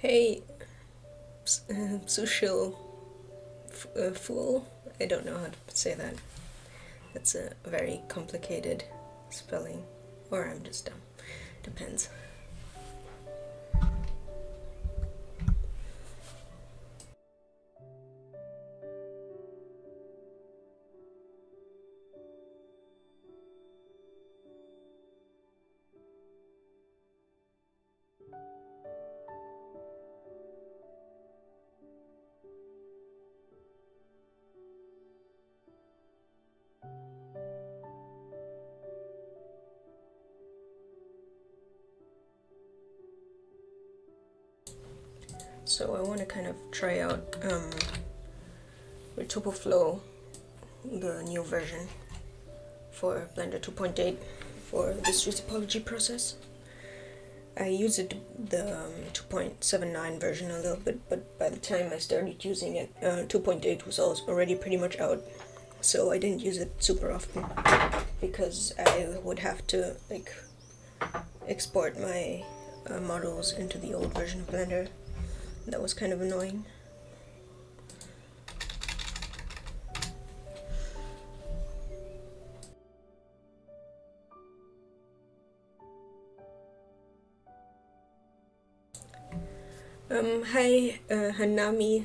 Hey, social fool. I don't know how to say that. That's a very complicated spelling. Or I'm just dumb. Depends. So I want to kind of try out Retopo Flow, the new version for Blender 2.8 for this retopology process. I used the 2.79 version a little bit, but by the time I started using it, 2.8 was already pretty much out, so I didn't use it super often because I would have to export my models into the old version of Blender. That was kind of annoying. Hi, Hanami.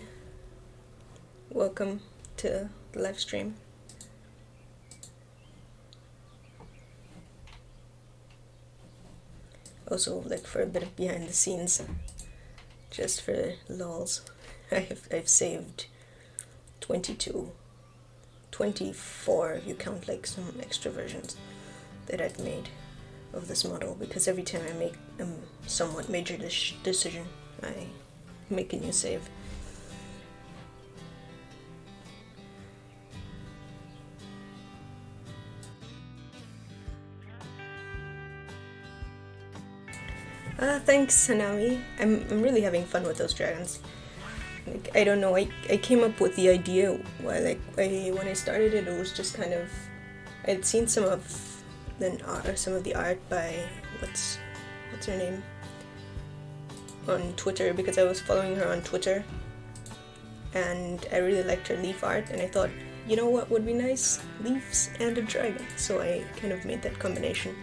Welcome to the live stream. Also, for a bit of behind the scenes, just for lols, I've saved 22, 24 if you count some extra versions that I've made of this model, because every time I make a somewhat major decision, I make a new save. Thanks, Hanami. I'm really having fun with those dragons. I don't know, I came up with the idea when I started it. It was just kind of, I'd seen some of the art by what's her name on Twitter, because I was following her on Twitter, and I really liked her leaf art, and I thought, you know what would be nice? Leaves and a dragon. So I kind of made that combination.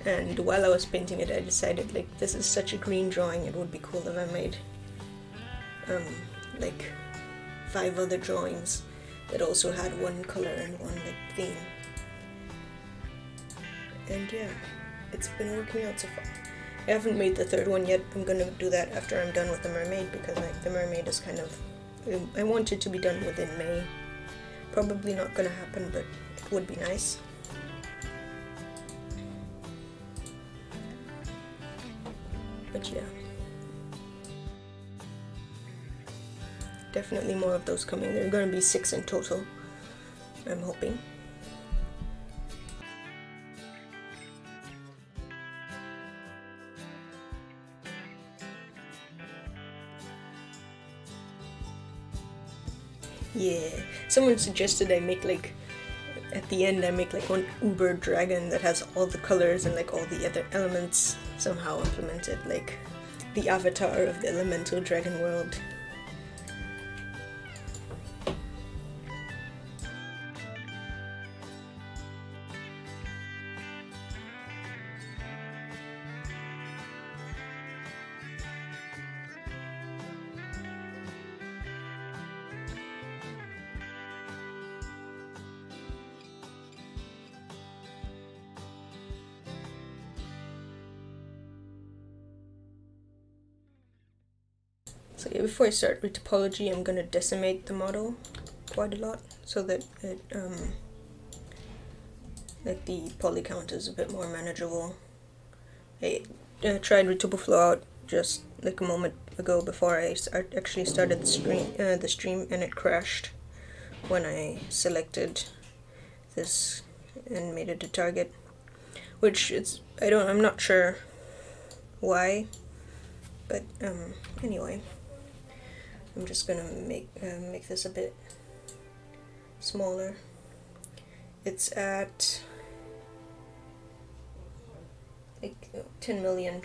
And while I was painting it, I decided, this is such a green drawing, it would be cool if I made 5 other drawings that also had one color and one theme. And yeah, it's been working out so far. I haven't made the third one yet. I'm gonna do that after I'm done with the Mermaid, because the Mermaid is kind of, I want it to be done within May. Probably not gonna happen, but it would be nice. But yeah, definitely more of those coming. There are going to be 6 in total, I'm hoping. Yeah, someone suggested I make at the end I make one uber dragon that has all the colors and all the other elements somehow implemented, the avatar of the elemental dragon world. So yeah, before I start retopology, I'm gonna decimate the model quite a lot so that it the poly count is a bit more manageable. I tried Retopo Flow out just a moment ago before I actually started the stream, and it crashed when I selected this and made it a target, which I'm not sure why, but anyway. I'm just gonna make this a bit smaller. It's at 10 million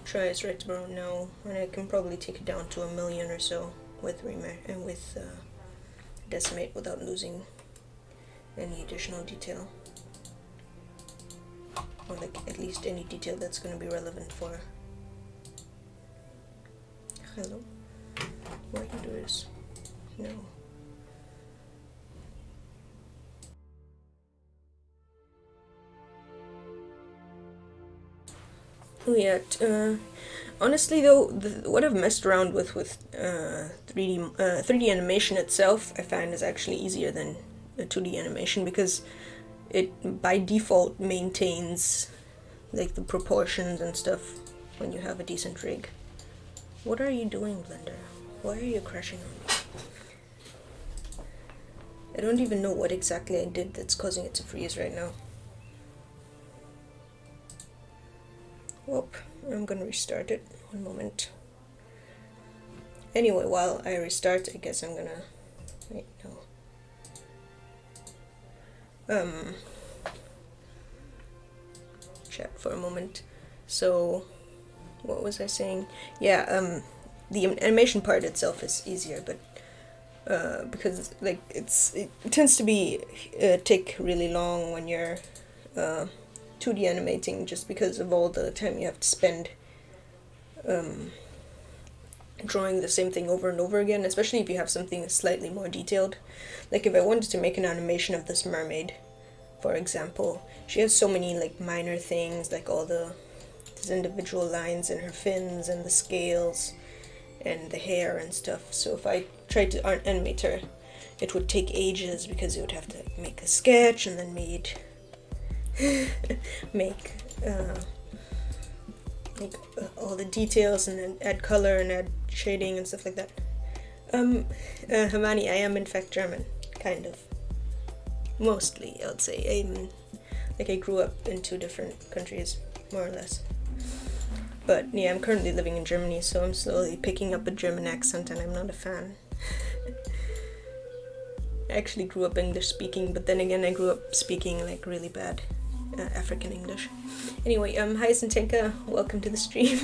tries right about now, and I can probably take it down to 1,000,000 or so with decimate without losing any additional detail, or like at least any detail that's going to be relevant for. Hello, why you do this? No. Oh yeah. Honestly though, what I've messed around with 3D animation itself, I find is actually easier than the 2D animation, because it by default maintains like the proportions and stuff when you have a decent rig. What are you doing, Blender? Why are you crashing on me? I don't even know what exactly I did that's causing it to freeze right now. Whoop, I'm gonna restart it. One moment. Anyway, while I restart, I guess I'm gonna... Wait, no. Chat for a moment. So, what was I saying? Yeah, the animation part itself is easier, but because like it tends to be take really long when you're 2D animating, just because of all the time you have to spend drawing the same thing over and over again, especially if you have something slightly more detailed. Like if I wanted to make an animation of this mermaid, for example, she has so many like minor things, like all these individual lines in her fins and the scales and the hair and stuff. So if I tried to animate her, it would take ages, because it would have to make a sketch and then make all the details and then add color and add shading and stuff like that. Hermione, I am in fact German, kind of. Mostly, I would say. I grew up in 2 different countries, more or less. But yeah, I'm currently living in Germany, so I'm slowly picking up a German accent, and I'm not a fan. I actually grew up English speaking, but then again I grew up speaking like really bad African English. Anyway, hi Santenka, welcome to the stream.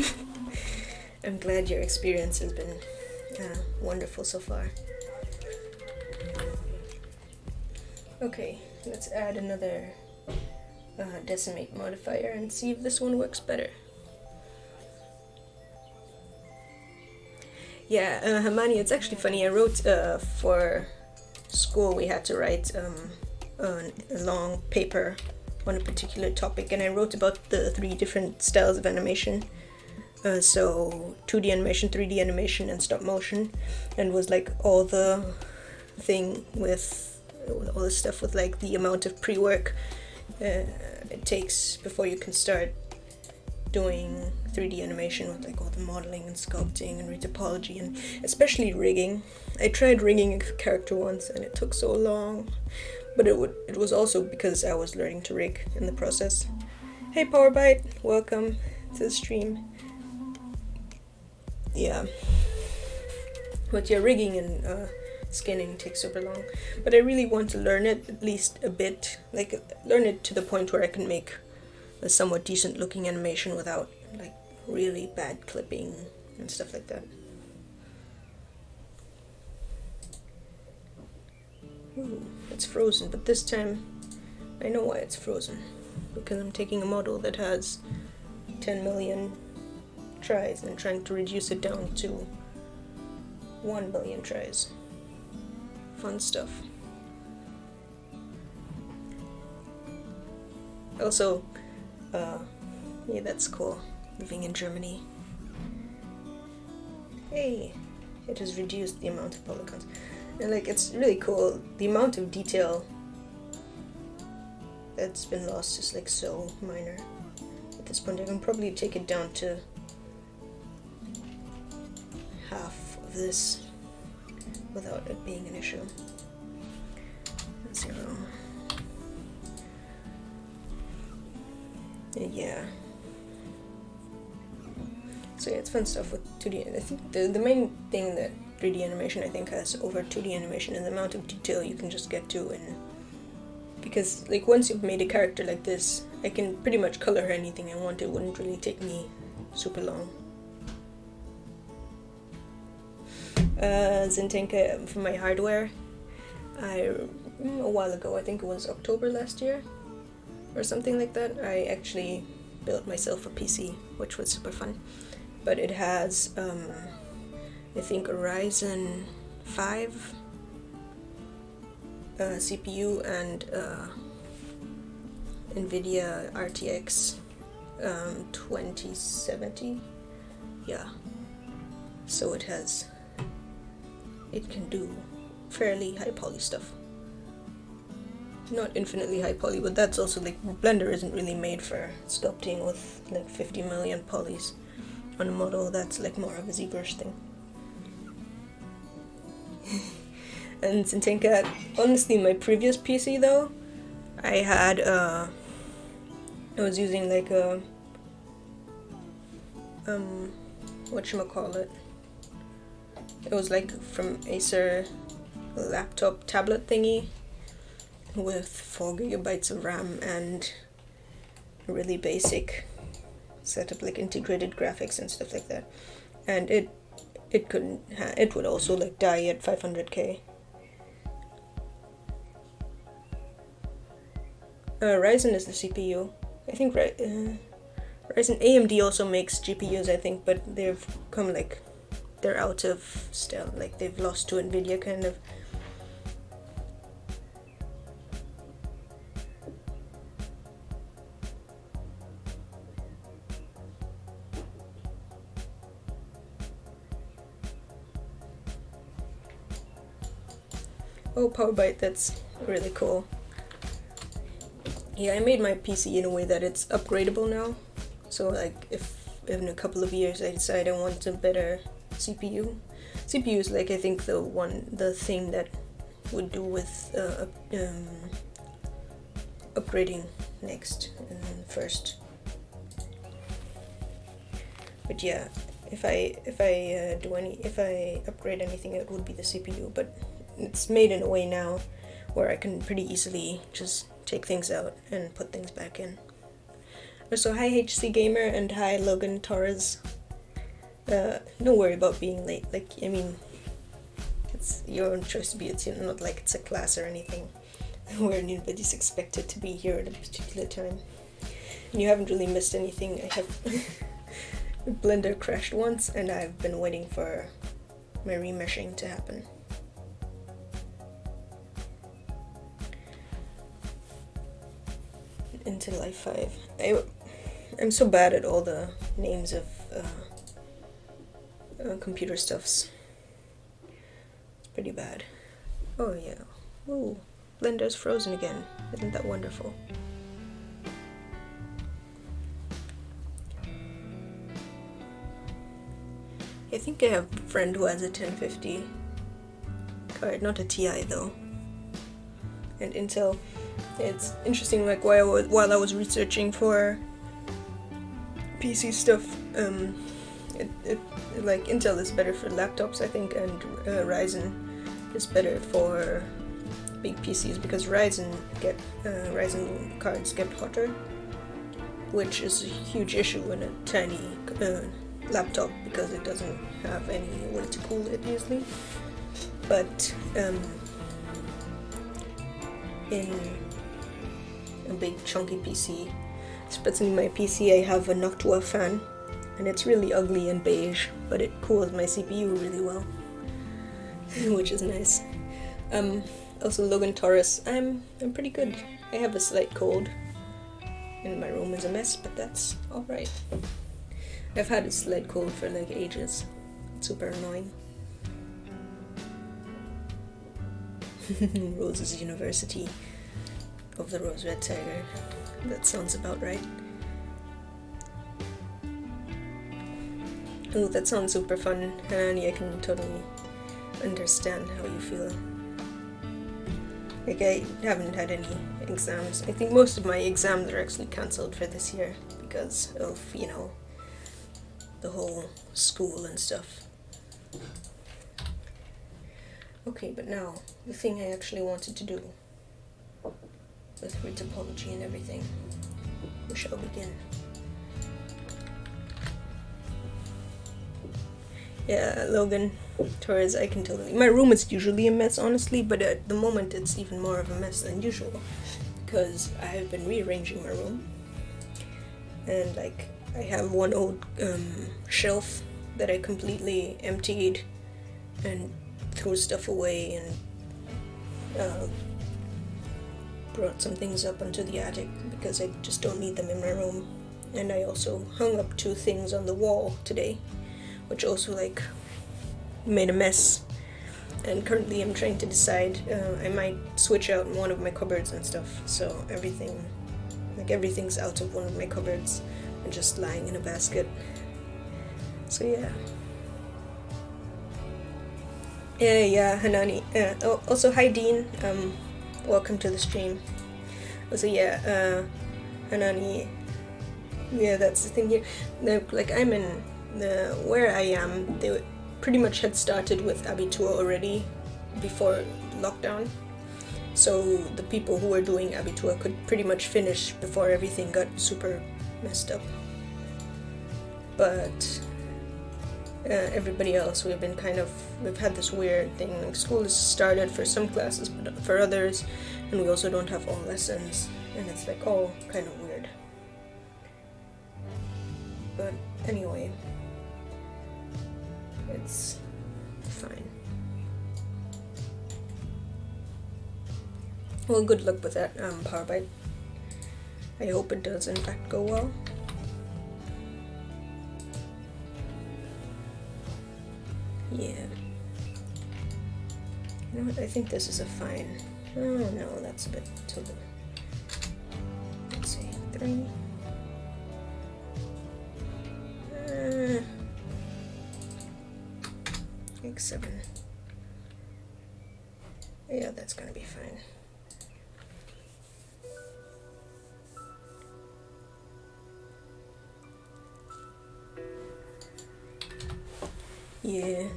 I'm glad your experience has been wonderful so far. Okay, let's add another decimate modifier and see if this one works better. Yeah, Hermione, it's actually funny. I wrote for school, we had to write a long paper on a particular topic, and I wrote about the 3 different styles of animation. So 2D animation, 3D animation, and stop motion, and was like all the thing with all the stuff with like the amount of pre-work it takes before you can start doing 3D animation, with like all the modeling and sculpting and retopology, and especially rigging. I tried rigging a character once and it took so long, but it was also because I was learning to rig in the process. Hey Powerbite, welcome to the stream. Yeah, but yeah, rigging and skinning takes super long, but I really want to learn it at least a bit, like learn it to the point where I can make a somewhat decent looking animation without like really bad clipping and stuff like that. Ooh, it's frozen, but this time I know why it's frozen, because I'm taking a model that has 10 million tries and trying to reduce it down to 1 billion tries. Fun stuff. Also, yeah, that's cool, living in Germany. Hey, it has reduced the amount of polygons. And like, it's really cool, the amount of detail that's been lost is like so minor at this point. I can probably take it down to half of this without it being an issue. 0. Yeah. So yeah, it's fun stuff with 2D. I think the main thing that 3D animation I think has over 2D animation is the amount of detail you can just get to, and because like once you've made a character like this, I can pretty much color her anything I want. It wouldn't really take me super long. Zintinka for my hardware. A while ago, I think it was October last year or something like that, I actually built myself a PC, which was super fun. But it has, I think, a Ryzen 5 CPU and NVIDIA RTX 2070. Yeah, so it can do fairly high poly stuff. Not infinitely high poly, but that's also like, Blender isn't really made for sculpting with like 50 million polys on a model. That's like more of a ZBrush thing. And Zintinka, honestly, my previous PC though, I was using like a whatchamacallit, it was like from Acer laptop tablet thingy with 4 gigabytes of RAM and a really basic setup, like integrated graphics and stuff like that. And it would also like die at 500k. Ryzen is the CPU. I think Ryzen AMD also makes GPUs, I think, but they've come like, they're out of style, like they've lost to NVIDIA kind of. Oh, Powerbyte, that's really cool. Yeah, I made my PC in a way that it's upgradable now. So like, if in a couple of years I decide I want a better CPU is like, I think the thing that would do with upgrading next and first. But yeah, if I upgrade anything, it would be the CPU. But it's made in a way now where I can pretty easily just take things out and put things back in. So hi HC Gamer and hi Logan Torres. Don't worry about being late. Like, I mean, it's your own choice to be. It's not like it's a class or anything where nobody's expected to be here at a particular time. And you haven't really missed anything. I have Blender crashed once, and I've been waiting for my remeshing to happen. Into Life 5. I'm so bad at all the names of computer stuffs. It's pretty bad. Oh yeah. Ooh, Blender's frozen again. Isn't that wonderful? I think I have a friend who has a 1050 card, not a Ti though. And Intel. It's interesting, like while I was researching for PC stuff, like Intel is better for laptops, I think, and Ryzen is better for big PCs because Ryzen cards get hotter, which is a huge issue in a tiny laptop because it doesn't have any way to cool it easily. But in a big chunky PC, especially my PC, I have a Noctua fan, and it's really ugly and beige, but it cools my CPU really well, which is nice. Also Logan Torres, I'm pretty good. I have a slight cold, and my room is a mess, but that's alright. I've had a slight cold for like ages. It's super annoying. Roses University of the Rose Red Tiger. That sounds about right. Oh, that sounds super fun, Hanani. I can totally understand how you feel. Like, I haven't had any exams. I think most of my exams are actually cancelled for this year because of, you know, the whole school and stuff. Okay, but now, the thing I actually wanted to do with retopology and everything. We shall begin. Yeah, Logan, Torres, I can tell you. My room is usually a mess, honestly, but at the moment it's even more of a mess than usual. Because I have been rearranging my room. And, like, I have one old shelf that I completely emptied and threw stuff away and brought some things up onto the attic because I just don't need them in my room. And I also hung up 2 things on the wall today, which also like made a mess. And currently I'm trying to decide, I might switch out one of my cupboards and stuff, so everything's out of one of my cupboards and just lying in a basket. So yeah. Yeah, Hanani. Also, hi Dean. Welcome to the stream. Also, yeah, Hanani. Yeah, that's the thing here. Like, I'm in where I am. They pretty much had started with Abitur already before lockdown. So the people who were doing Abitur could pretty much finish before everything got super messed up. But everybody else, we've had this weird thing. Like, school is started for some classes, but for others, and we also don't have all lessons, and it's like all kind of weird. But anyway, it's fine. Well, good luck with that power bite. I hope it does in fact go well. Yeah. You know what? I think this is a fine. Oh no, that's a bit too low. Let's see, 3. Like 7. Yeah, that's gonna be fine. Yeah.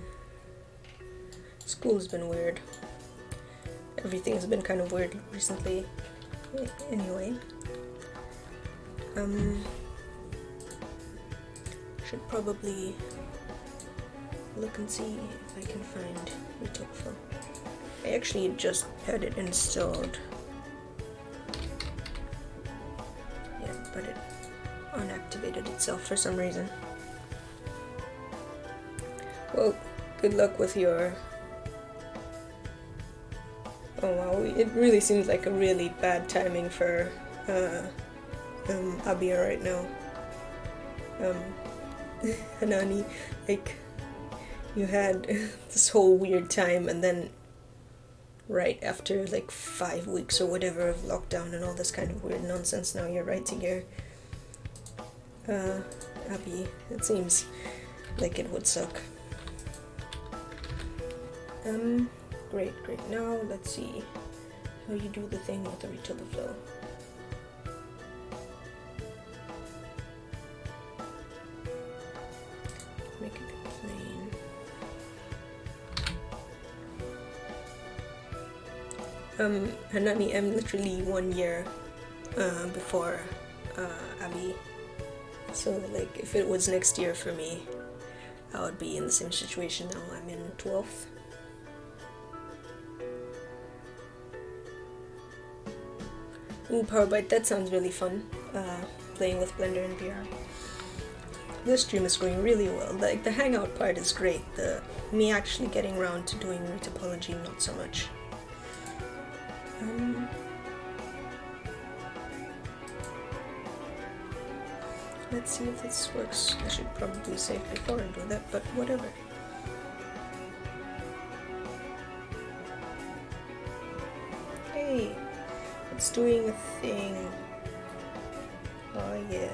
School's been weird. Everything's been kind of weird recently. Anyway. Should probably look and see if I can find Retopo. I actually just had it installed. Yeah, but it unactivated itself for some reason. Well, good luck with your... Oh wow, it really seems like a really bad timing for Abia right now. Hanani, like, you had this whole weird time, and then right after like 5 weeks or whatever of lockdown and all this kind of weird nonsense, now you're writing your Abby. It seems like it would suck. Great. Now let's see how you do the thing with the Retopo flow. Make it plain. Hanani, I'm literally 1 year before Abby. So like, if it was next year for me, I would be in the same situation now. I'm in 12th. Ooh, Powerbyte, that sounds really fun, playing with Blender and VR. This stream is going really well. Like, the hangout part is great, me actually getting around to doing Retopology, not so much. Let's see if this works. I should probably save before I do that, but whatever. Hey! It's doing a thing. Oh yeah.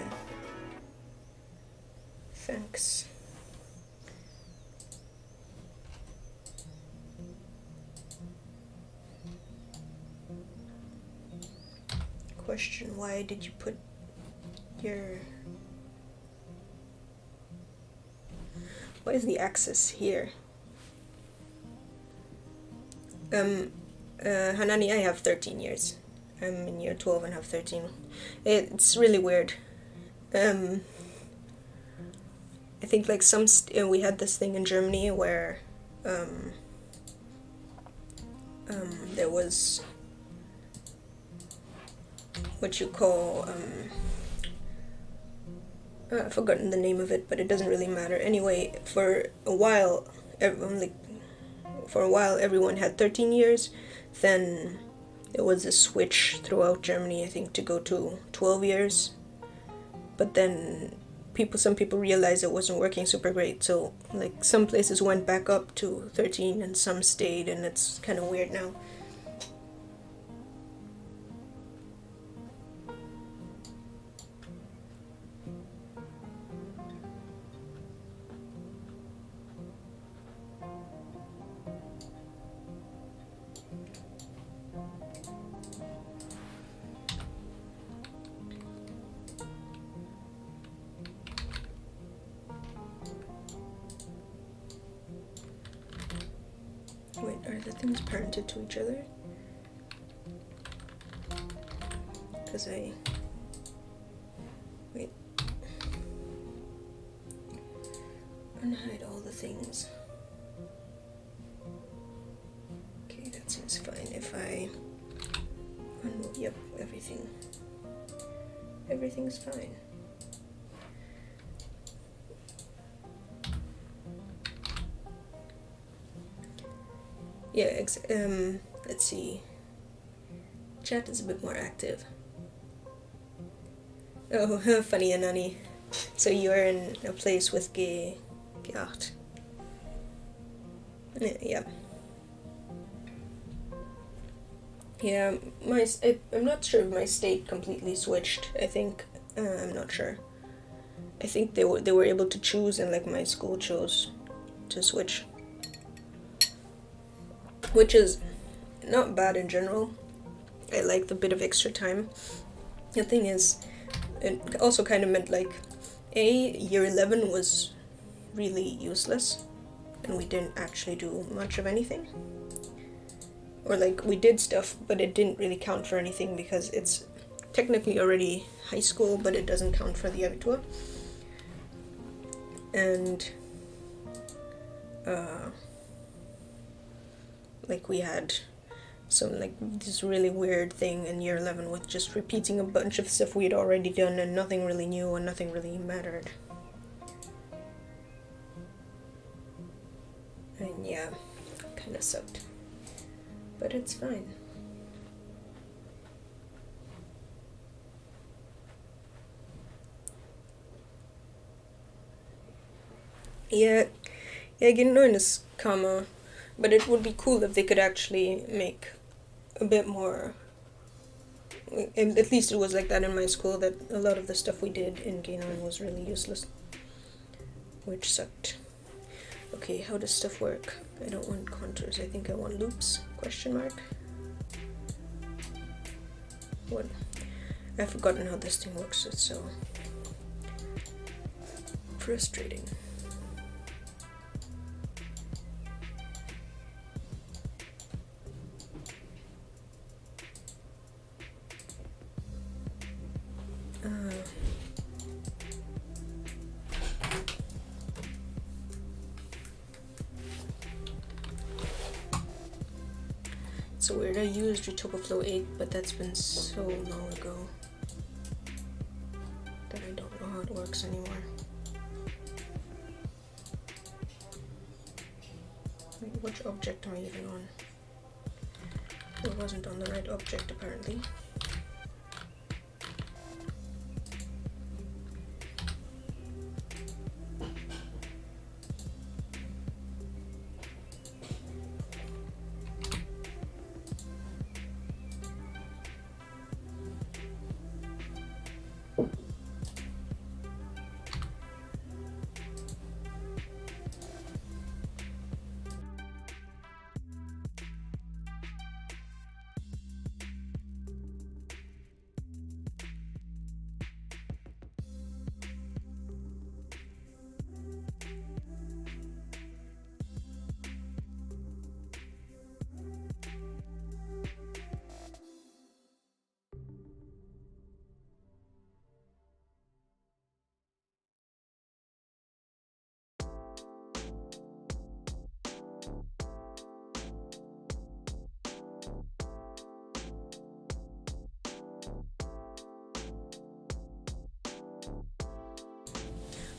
Thanks. Question, why did you put your... Why is the axis here? Hanani, I have 13 years. I'm in year 12 and have 13. It's really weird. I think like we had this thing in Germany where there was what you call I've forgotten the name of it, but it doesn't really matter. Anyway, for a while, everyone had 13 years. Then there was a switch throughout Germany, I think, to go to 12 years. But then some people realized it wasn't working super great, so like some places went back up to 13 and some stayed, and it's kind of weird now. Wait, are the things parented to each other? Because wait. Unhide all the things. Okay, that seems fine. If I unmove, yep, everything's fine. Yeah, let's see. Chat is a bit more active. Oh, funny, Anani. So you're in a place with gay art. Yeah. Yeah, I'm not sure if my state completely switched. I think I'm not sure. I think they were able to choose, and like my school chose to switch, which is not bad in general. I like the bit of extra time. The thing is, it also kind of meant like, year 11 was really useless, and we didn't actually do much of anything. Or like, we did stuff, but it didn't really count for anything because it's technically already high school, but it doesn't count for the Abitur. And like we had some like this really weird thing in year 11 with just repeating a bunch of stuff we had already done, and nothing really new and nothing really mattered. And yeah, kind of sucked, but it's fine. Yeah, getting known is karma, but it would be cool if they could actually make a bit more. At least it was like that in my school, that a lot of the stuff we did in Ganon was really useless, which sucked. Okay, how does stuff work? I don't want contours, I think I want loops, question mark. What? I've forgotten how this thing works, it's so frustrating. It's weird, I used Retopo Flow 8, but that's been so long ago that I don't know how it works anymore. Wait, which object am I even on? It wasn't on the right object apparently.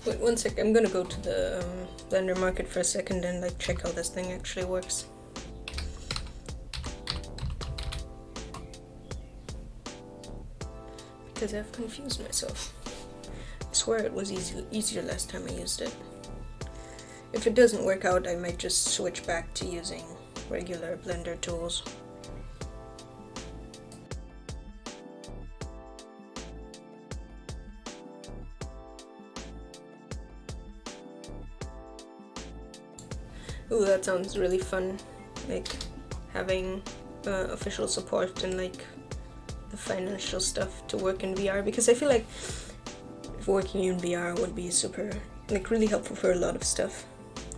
Wait one sec, I'm gonna go to the Blender Market for a second and like check how this thing actually works. Because I've confused myself. I swear it was easier last time I used it. If it doesn't work out, I might just switch back to using regular Blender tools. Ooh, that sounds really fun, like having official support and like the financial stuff to work in VR, because I feel like working in VR would be super, like really helpful for a lot of stuff.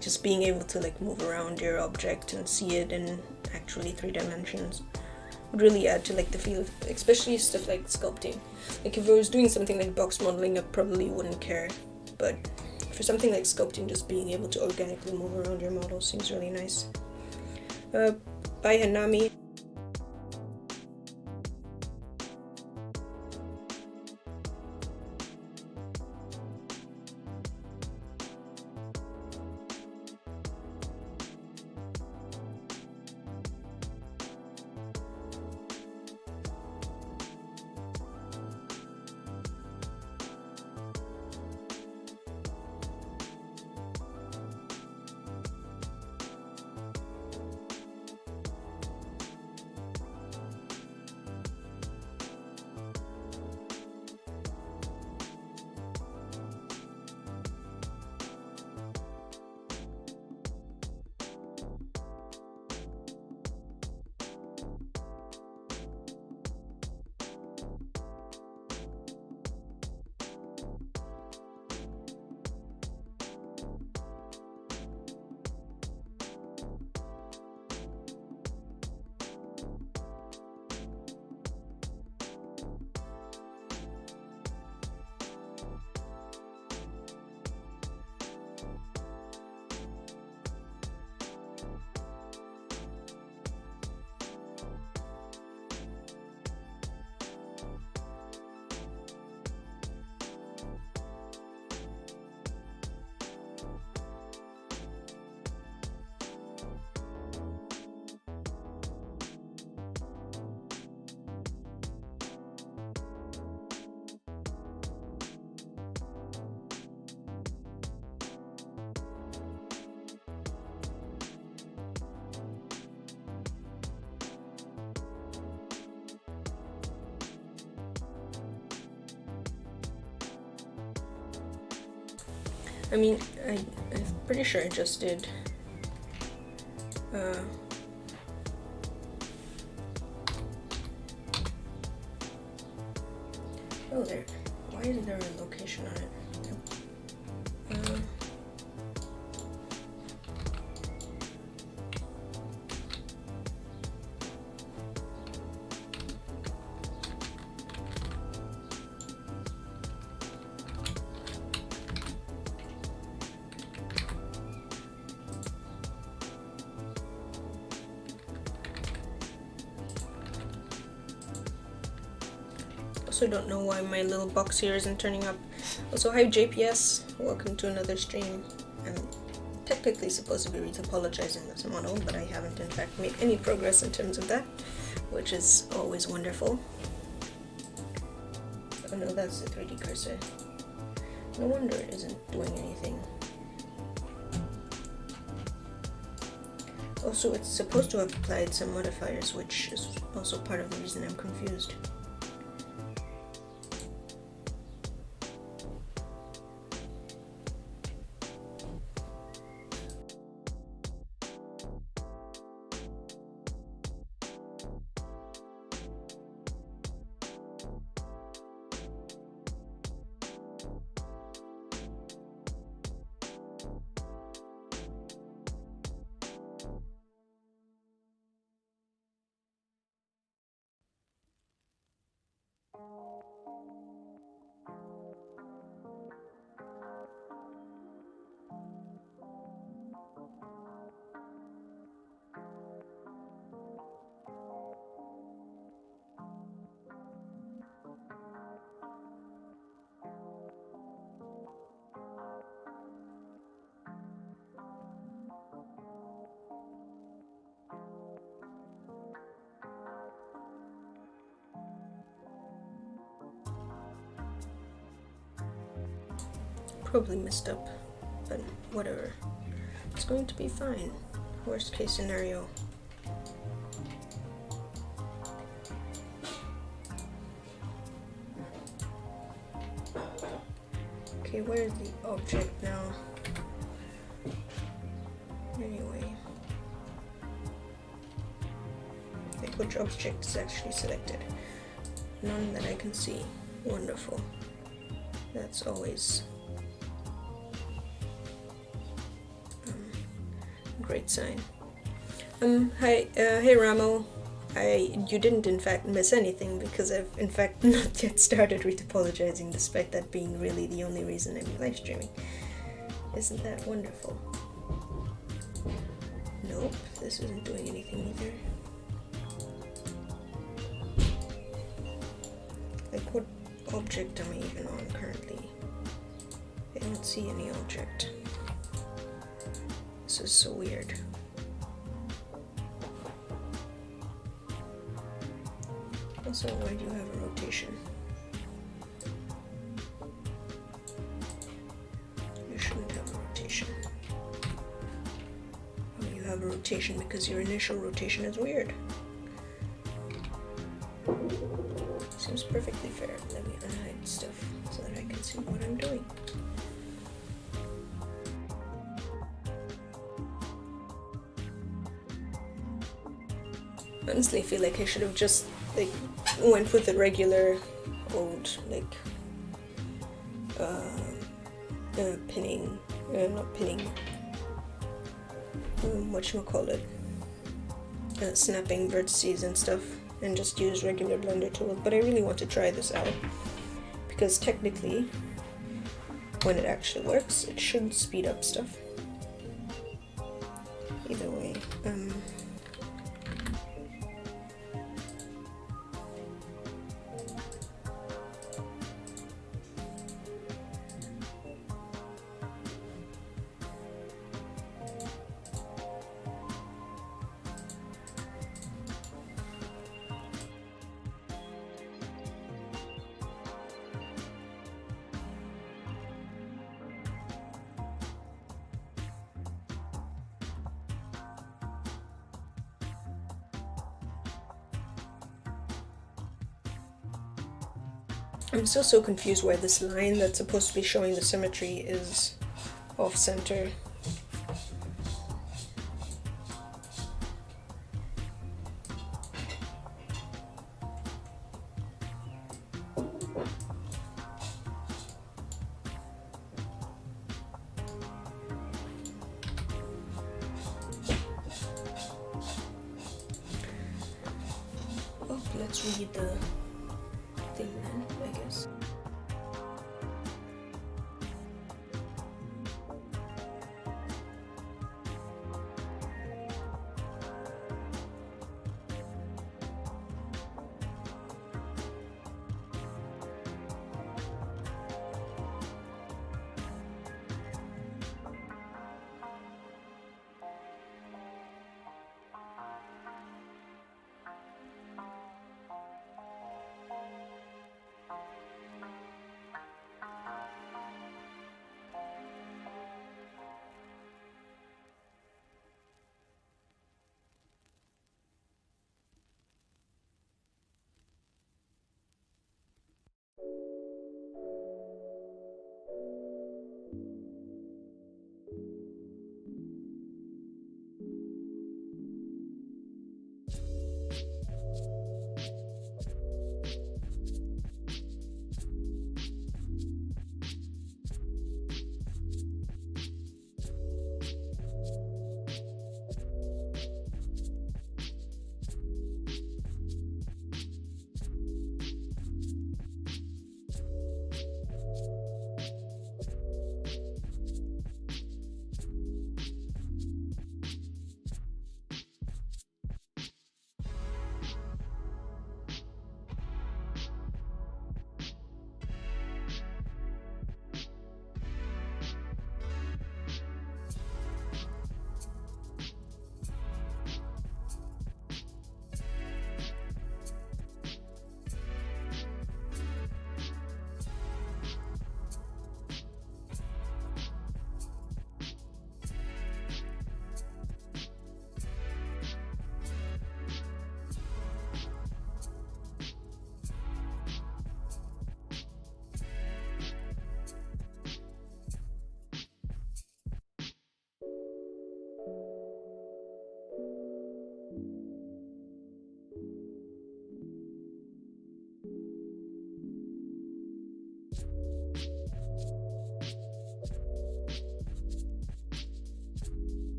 Just being able to like move around your object and see it in actually 3 dimensions would really add to like the feel, especially stuff like sculpting. Like if I was doing something like box modeling, I probably wouldn't care, but for something like sculpting, just being able to organically move around your model seems really nice. Bye Hanami. I mean, I'm pretty sure I just did. Oh, there. Why isn't there a location on it? Also don't know why my little box here isn't turning up. Also, hi JPS, welcome to another stream. I'm technically supposed to be retopologizing this model, but I haven't in fact made any progress in terms of that, which is always wonderful. Oh no, that's the 3D cursor. No wonder it isn't doing anything. Also, it's supposed to have applied some modifiers, which is also part of the reason I'm confused. probably messed up, but whatever. It's going to be fine. Worst case scenario. Okay, where's the object now? Anyway. Like, which object is actually selected? None that I can see. Wonderful. That's always a great sign. Hi, hey Ramo. You didn't in fact miss anything, because I've in fact not yet started Retopologizing, despite that being really the only reason I'm live streaming. Isn't that wonderful? Nope, this isn't doing anything either. Like, what object am I even on currently? I don't see any object. This is so weird. Also, why do you have a rotation? You shouldn't have a rotation. Oh, you have a rotation because your initial rotation is weird. Seems perfectly fair. Let me unhide stuff so that I can see what I'm doing. Honestly, I feel like I should have just went with the regular old pinning, not pinning, whatchamacallit, snapping vertices and stuff, and just use regular blender tools. But I really want to try this out, because technically when it actually works it should speed up stuff. Either way, I'm still so confused why this line that's supposed to be showing the symmetry is off center. Oh, let's read the thing then, I guess.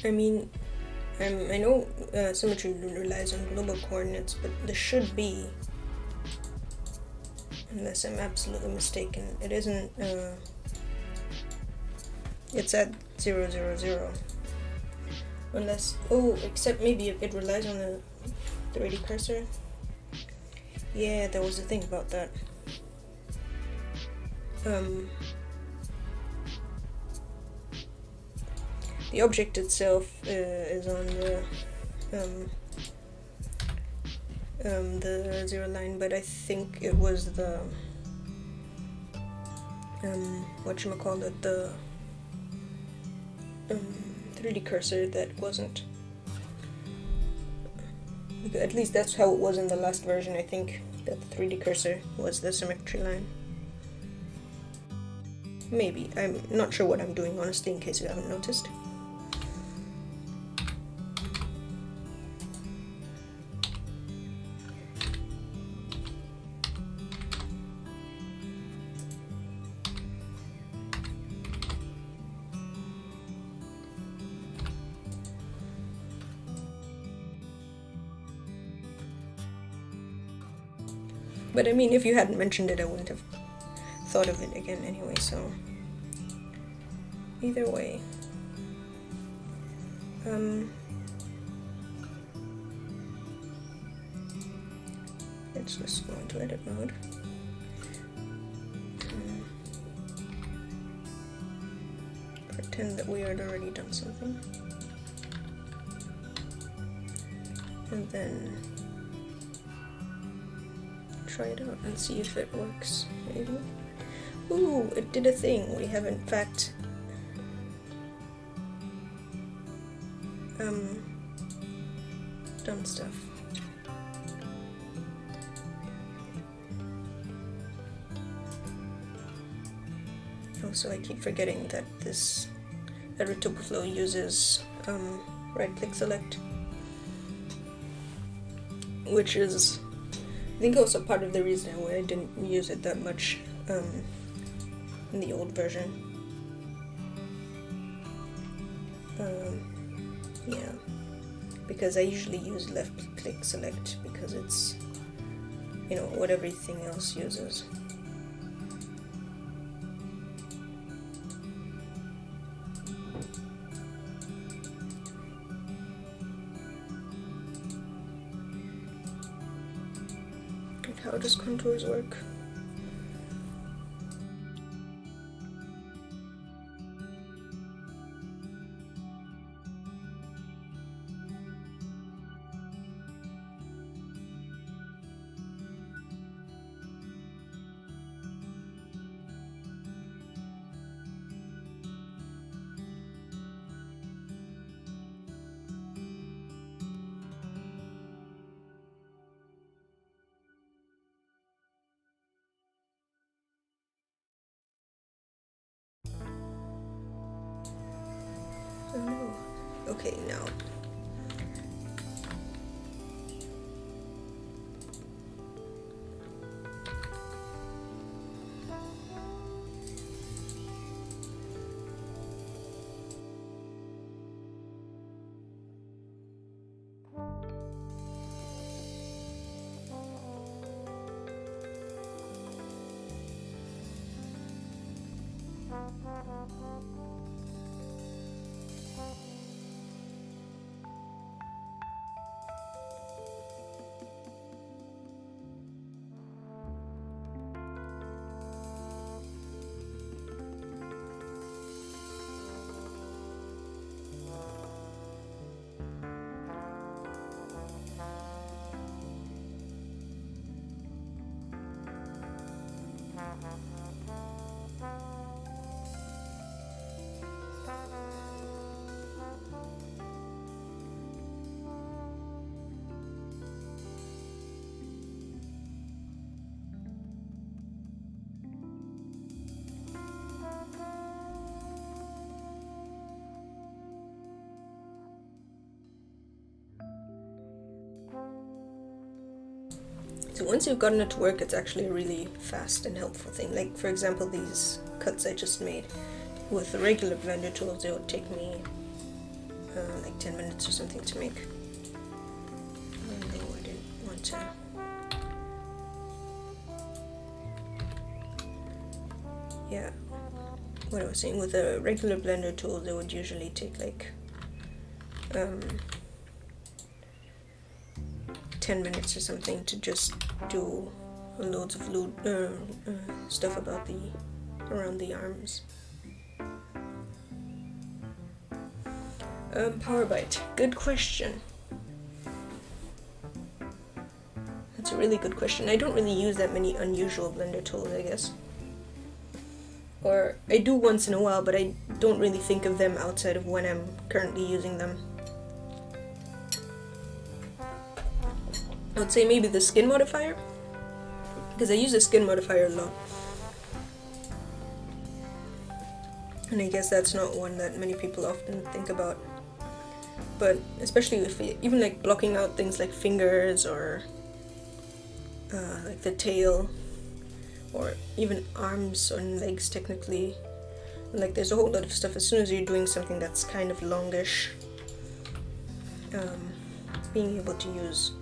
I mean, I know symmetry relies on global coordinates, but there should be, unless I'm absolutely mistaken, it isn't, it's at 0, 0, 0. Unless, except maybe it relies on the 3D cursor. Yeah, there was a thing about that. The object itself is on the 0 line, but I think it was the whatchamacallit, the 3D cursor that wasn't. At least that's how it was in the last version. I think that the 3D cursor was the symmetry line. Maybe. I'm not sure what I'm doing, honestly, in case you haven't noticed. But I mean, if you hadn't mentioned it, I wouldn't have thought of it again anyway, so either way. Let's just go into edit mode. Pretend that we had already done something. And then try it out and see if it works, maybe. Ooh, it did a thing. We have in fact done stuff. Also, I keep forgetting that the Retopo flow uses right-click select, which is, I think, also part of the reason why I didn't use it that much in the old version. Yeah, because I usually use left-click select because it's, what everything else uses. How does contours work? Oh no. Okay, now. So once you've gotten it to work, it's actually a really fast and helpful thing. Like, for example, these cuts I just made with the regular Blender tools, it would take me like 10 minutes or something to make. No, I didn't want to. Yeah, what I was saying, with a regular blender tool, they would usually take like 10 minutes or something to just do loads of stuff about around the arms. Power bite. Good question. That's a really good question. I don't really use that many unusual blender tools, I guess. Or I do once in a while, but I don't really think of them outside of when I'm currently using them. I would say maybe the skin modifier, because I use the skin modifier a lot. And I guess that's not one that many people often think about. But especially if even like blocking out things like fingers or like the tail, or even arms and legs technically. Like there's a whole lot of stuff. As soon as you're doing something that's kind of longish, being able to use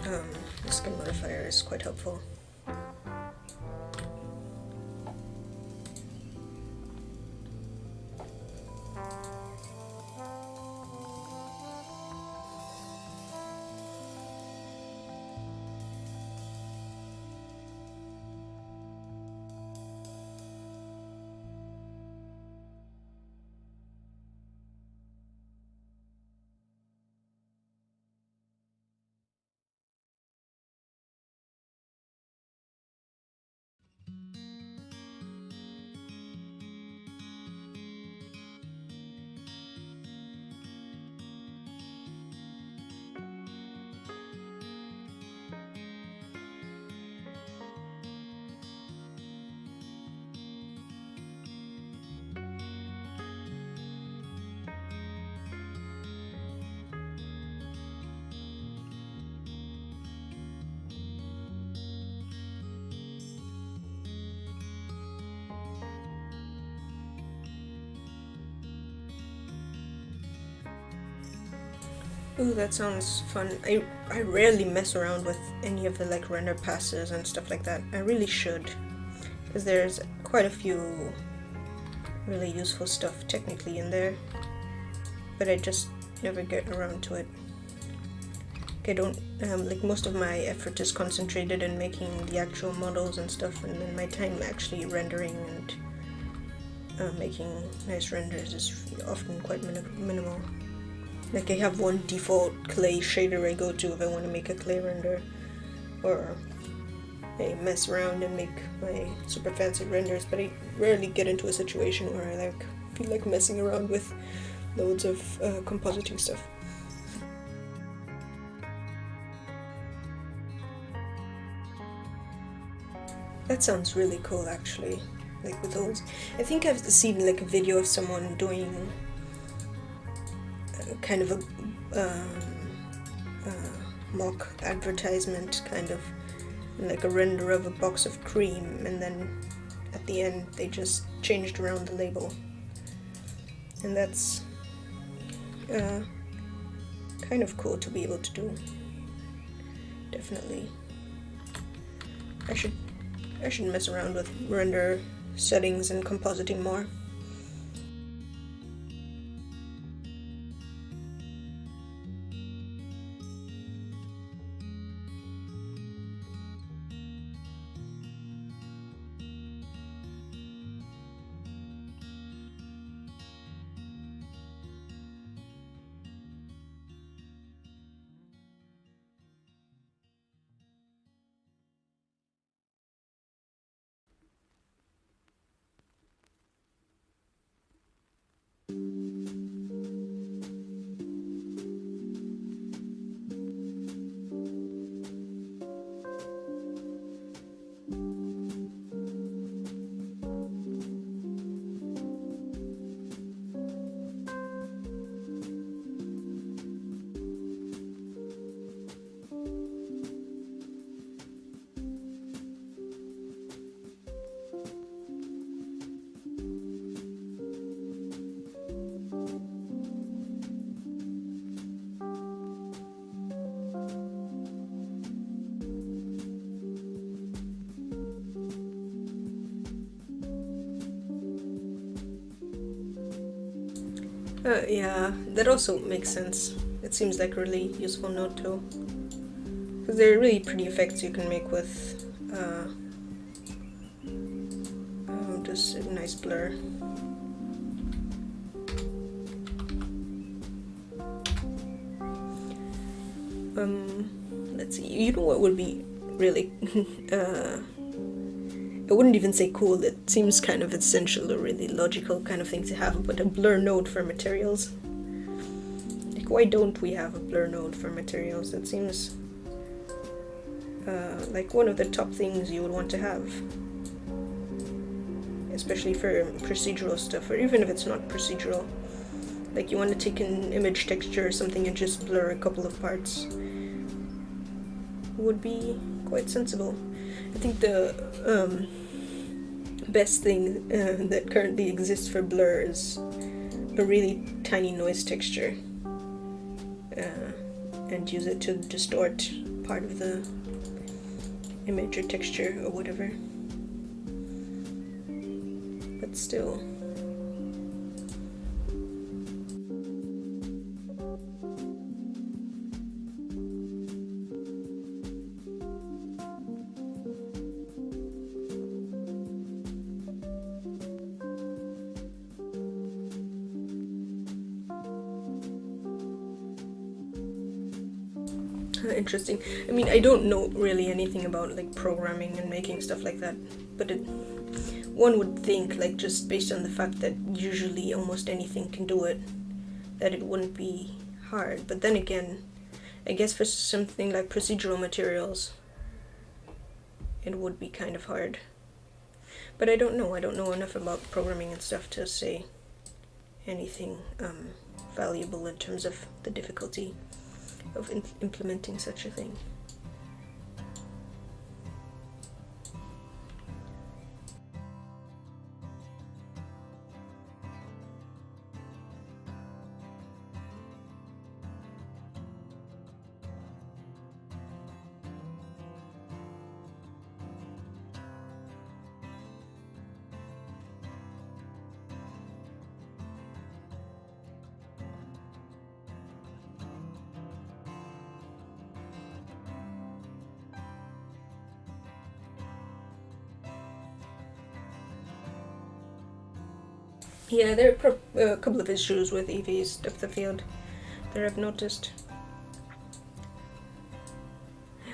the skin modifier is quite helpful. Ooh, that sounds fun. I rarely mess around with any of the like render passes and stuff like that. I really should, because there's quite a few really useful stuff technically in there, but I just never get around to it. I don't, like most of my effort is concentrated in making the actual models and stuff, and then my time actually rendering and making nice renders is often quite minimal. Like I have one default clay shader I go to if I want to make a clay render, or I mess around and make my super fancy renders, but I rarely get into a situation where I feel like messing around with loads of compositing stuff. That sounds really cool, actually. Like with those, I think I've seen like a video of someone doing kind of a mock advertisement, kind of like a render of a box of cream, and then at the end they just changed around the label, and that's kind of cool to be able to do. Definitely. I should mess around with render settings and compositing more. Yeah, that also makes sense. It seems like a really useful node tool. Because there are really pretty effects you can make with just a nice blur. Let's see. You know what would be really I wouldn't even say cool, it seems kind of essential or really logical kind of thing to have, but a blur node for materials. Like, why don't we have a blur node for materials? That seems like one of the top things you would want to have. Especially for procedural stuff, or even if it's not procedural. Like, you want to take an image texture or something and just blur a couple of parts. Would be quite sensible. I think the best thing that currently exists for blur is a really tiny noise texture, and use it to distort part of the image or texture or whatever. But still. Interesting. I mean, I don't know really anything about like programming and making stuff like that, but one would think, like, just based on the fact that usually almost anything can do it, that it wouldn't be hard. But then again, I guess for something like procedural materials, it would be kind of hard. But I don't know enough about programming and stuff to say anything valuable in terms of the difficulty of implementing such a thing. Yeah, there are a couple of issues with Eevee's depth of field that I've noticed.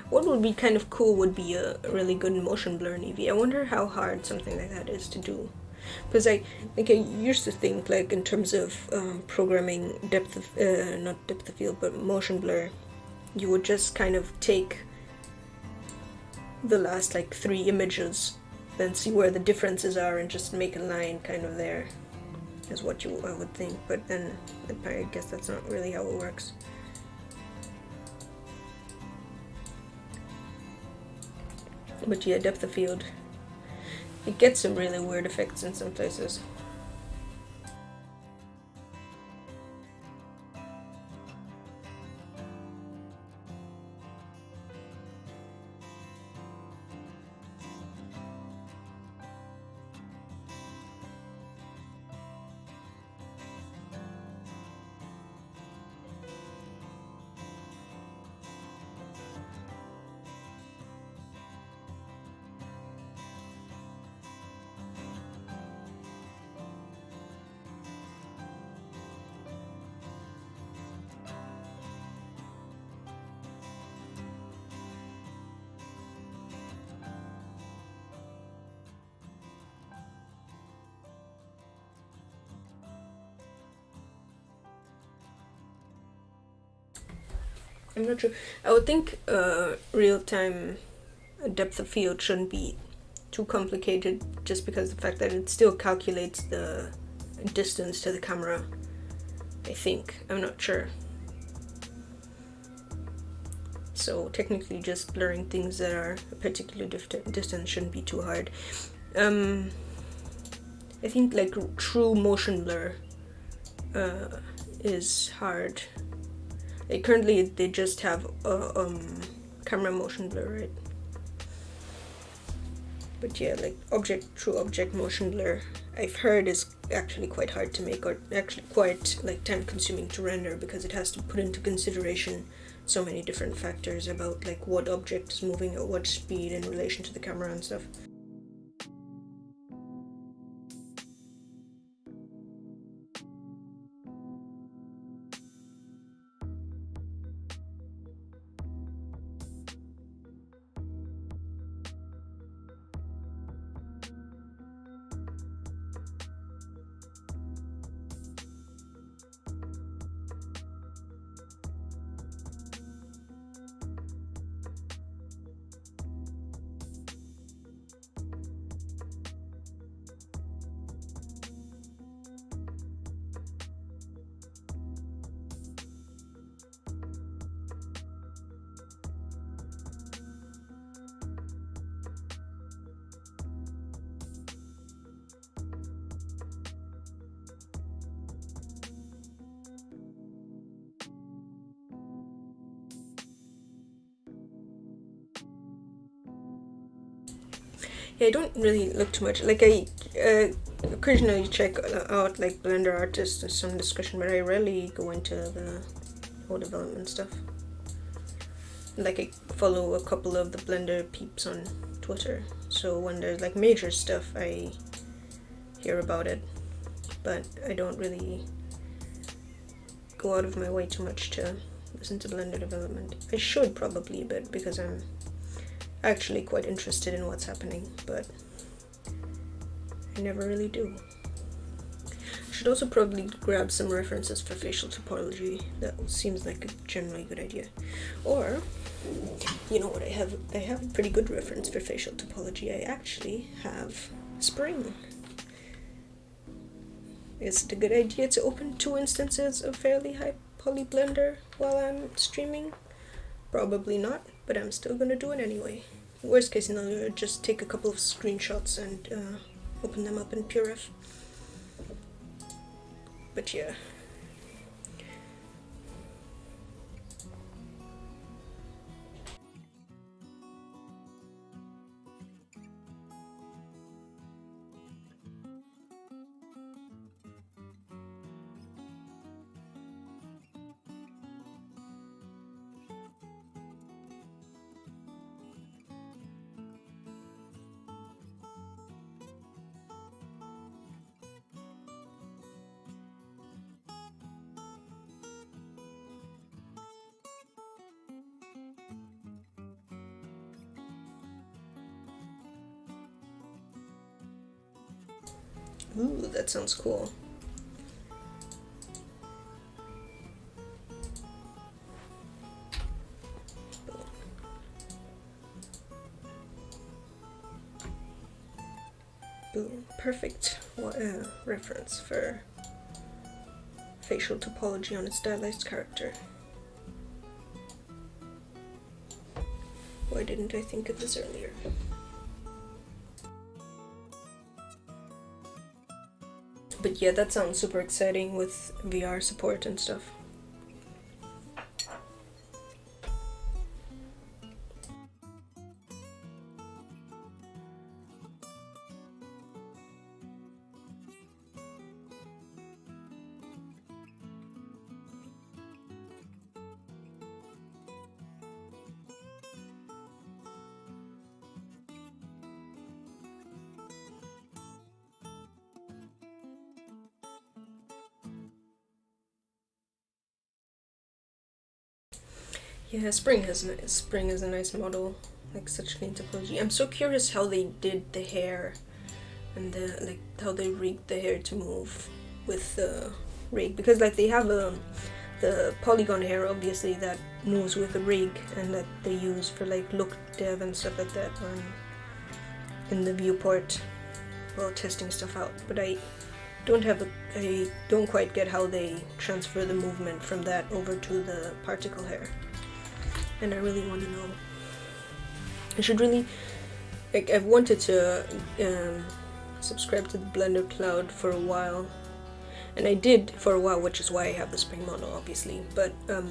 What would be kind of cool would be a really good motion blur in Eevee. I wonder how hard something like that is to do. Because I used to think, like, in terms of programming depth of, not depth of field, but motion blur, you would just kind of take the last, like, 3 images, then see where the differences are and just make a line kind of there, is what I would think. But then I guess that's not really how it works. But yeah, depth of field, it gets some really weird effects in some places. I'm not sure. I would think real-time depth of field shouldn't be too complicated, just because the fact that it still calculates the distance to the camera, I think. I'm not sure. So technically just blurring things that are a particular distance shouldn't be too hard. I think, like, true motion blur is hard. Like, currently they just have camera motion blur, right? But yeah, like true object motion blur, I've heard is actually quite hard to make, or actually quite like time consuming to render, because it has to put into consideration so many different factors about like what object is moving at what speed in relation to the camera and stuff. Yeah, I don't really look too much. Like I occasionally check out like Blender artists and some discussion, but I rarely go into the whole development stuff. Like I follow a couple of the Blender peeps on Twitter, so when there's like major stuff, I hear about it, but I don't really go out of my way too much to listen to Blender development. I should probably, but because I'm actually quite interested in what's happening, but I never really do. I should also probably grab some references for facial topology. That seems like a generally good idea. Or, you know what, I have a pretty good reference for facial topology. I actually have Spring. Is it a good idea to open 2 instances of fairly high poly Blender while I'm streaming? Probably not, but I'm still gonna do it anyway. Worst case scenario, just take a couple of screenshots and open them up in PureF. But yeah. Ooh, that sounds cool. Boom. Perfect reference for facial topology on a stylized character. Why didn't I think of this earlier? But yeah, that sounds super exciting with VR support and stuff. Yeah, Spring is a nice model, like such clean topology. I'm so curious how they did the hair and how they rigged the hair to move with the rig, because like they have the polygon hair obviously that moves with the rig and that they use for like look dev and stuff like that in the viewport while testing stuff out. But I don't quite get how they transfer the movement from that over to the particle hair. And I really want to know. I should really, like, I've wanted to subscribe to the Blender Cloud for a while, and I did for a while, which is why I have the Spring model, obviously. But I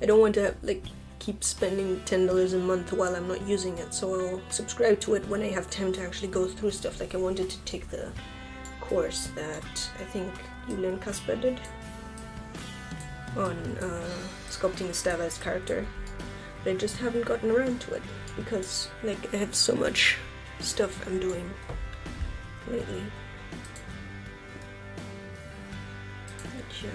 don't want to have, like, keep spending $10 a month while I'm not using it, so I'll subscribe to it when I have time to actually go through stuff. Like I wanted to take the course that I think Julian Kasper did on sculpting a stylized character, but I just haven't gotten around to it because like I have so much stuff I'm doing lately. But yeah.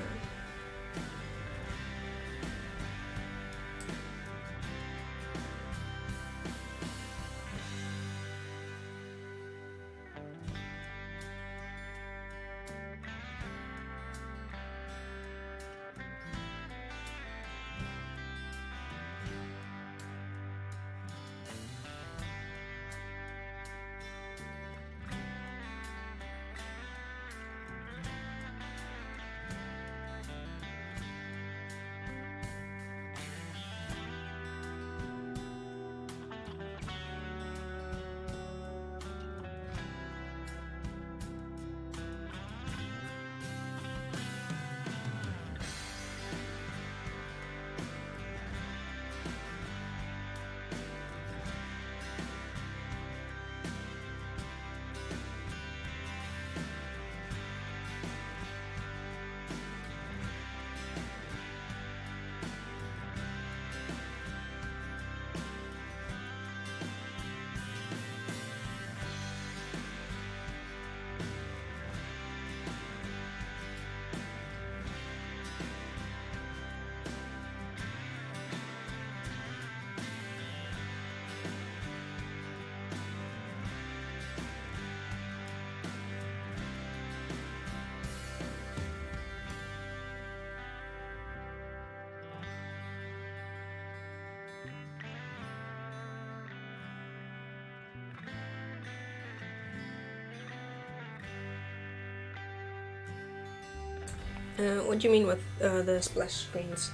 What do you mean with the splash screens?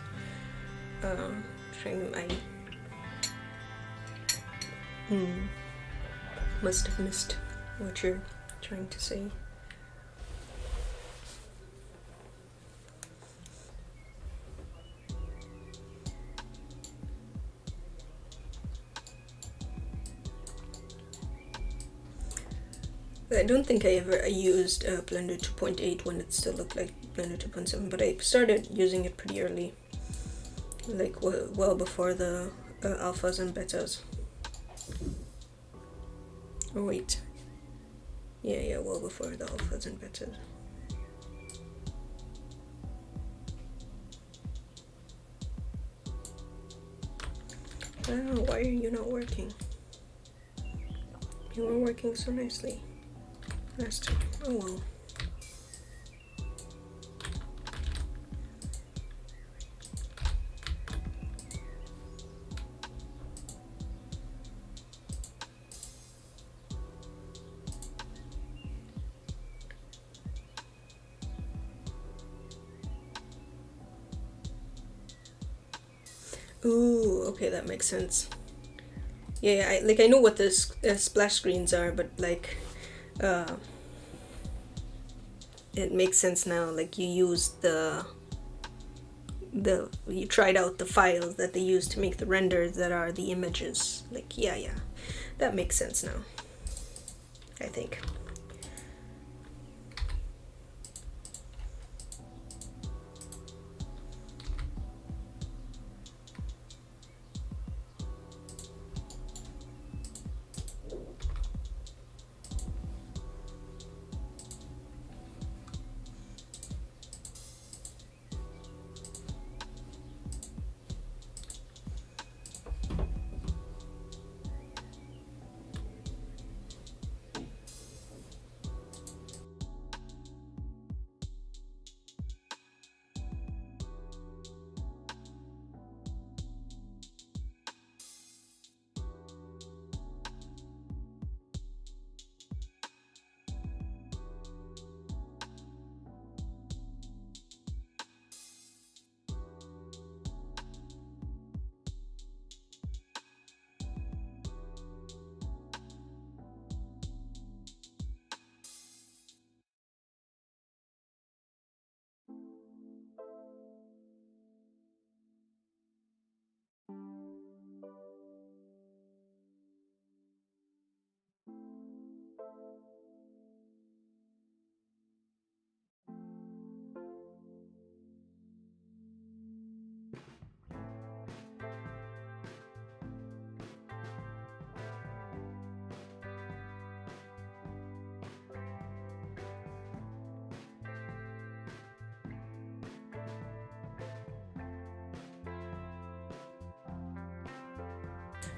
I must have missed what you're trying to say. I don't think I ever used Blender 2.8 when it still looked like Blender 2.7, but I started using it pretty early, like well before the alphas and betas. Oh wait, yeah, well before the alphas and betas. Oh, why are you not working? You were working so nicely last time. Oh well. Ooh, okay, that makes sense. Yeah, I know what the splash screens are, but like, it makes sense now. Like you used you tried out the files that they use to make the renders that are the images. Like yeah, that makes sense now, I think.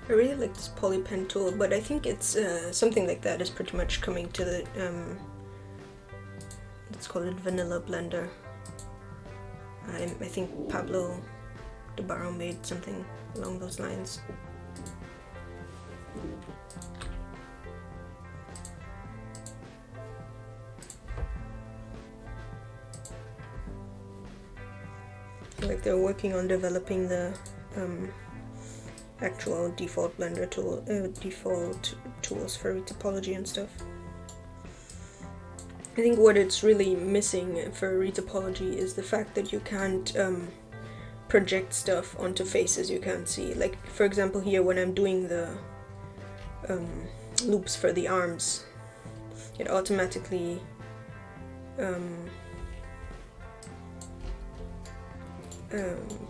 I really like this poly pen tool, but I think it's something like that is pretty much coming to the let's call it vanilla blender. I think Pablo DeBarro made something along those lines. Like they're working on developing the actual default blender tool, default tools for retopology and stuff. I think what it's really missing for retopology is the fact that you can't project stuff onto faces you can't see. Like for example here when I'm doing the loops for the arms, it automatically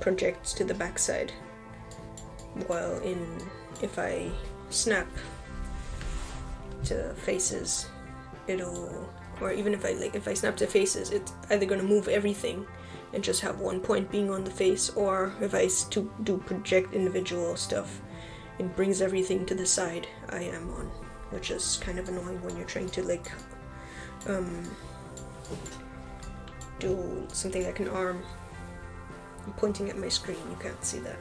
projects to the backside, while if I snap to faces, it'll, or even if I snap to faces, it's either gonna move everything and just have one point being on the face, or if I do project individual stuff, it brings everything to the side I am on, which is kind of annoying when you're trying to like do something like an arm. I'm pointing at my screen, you can't see that.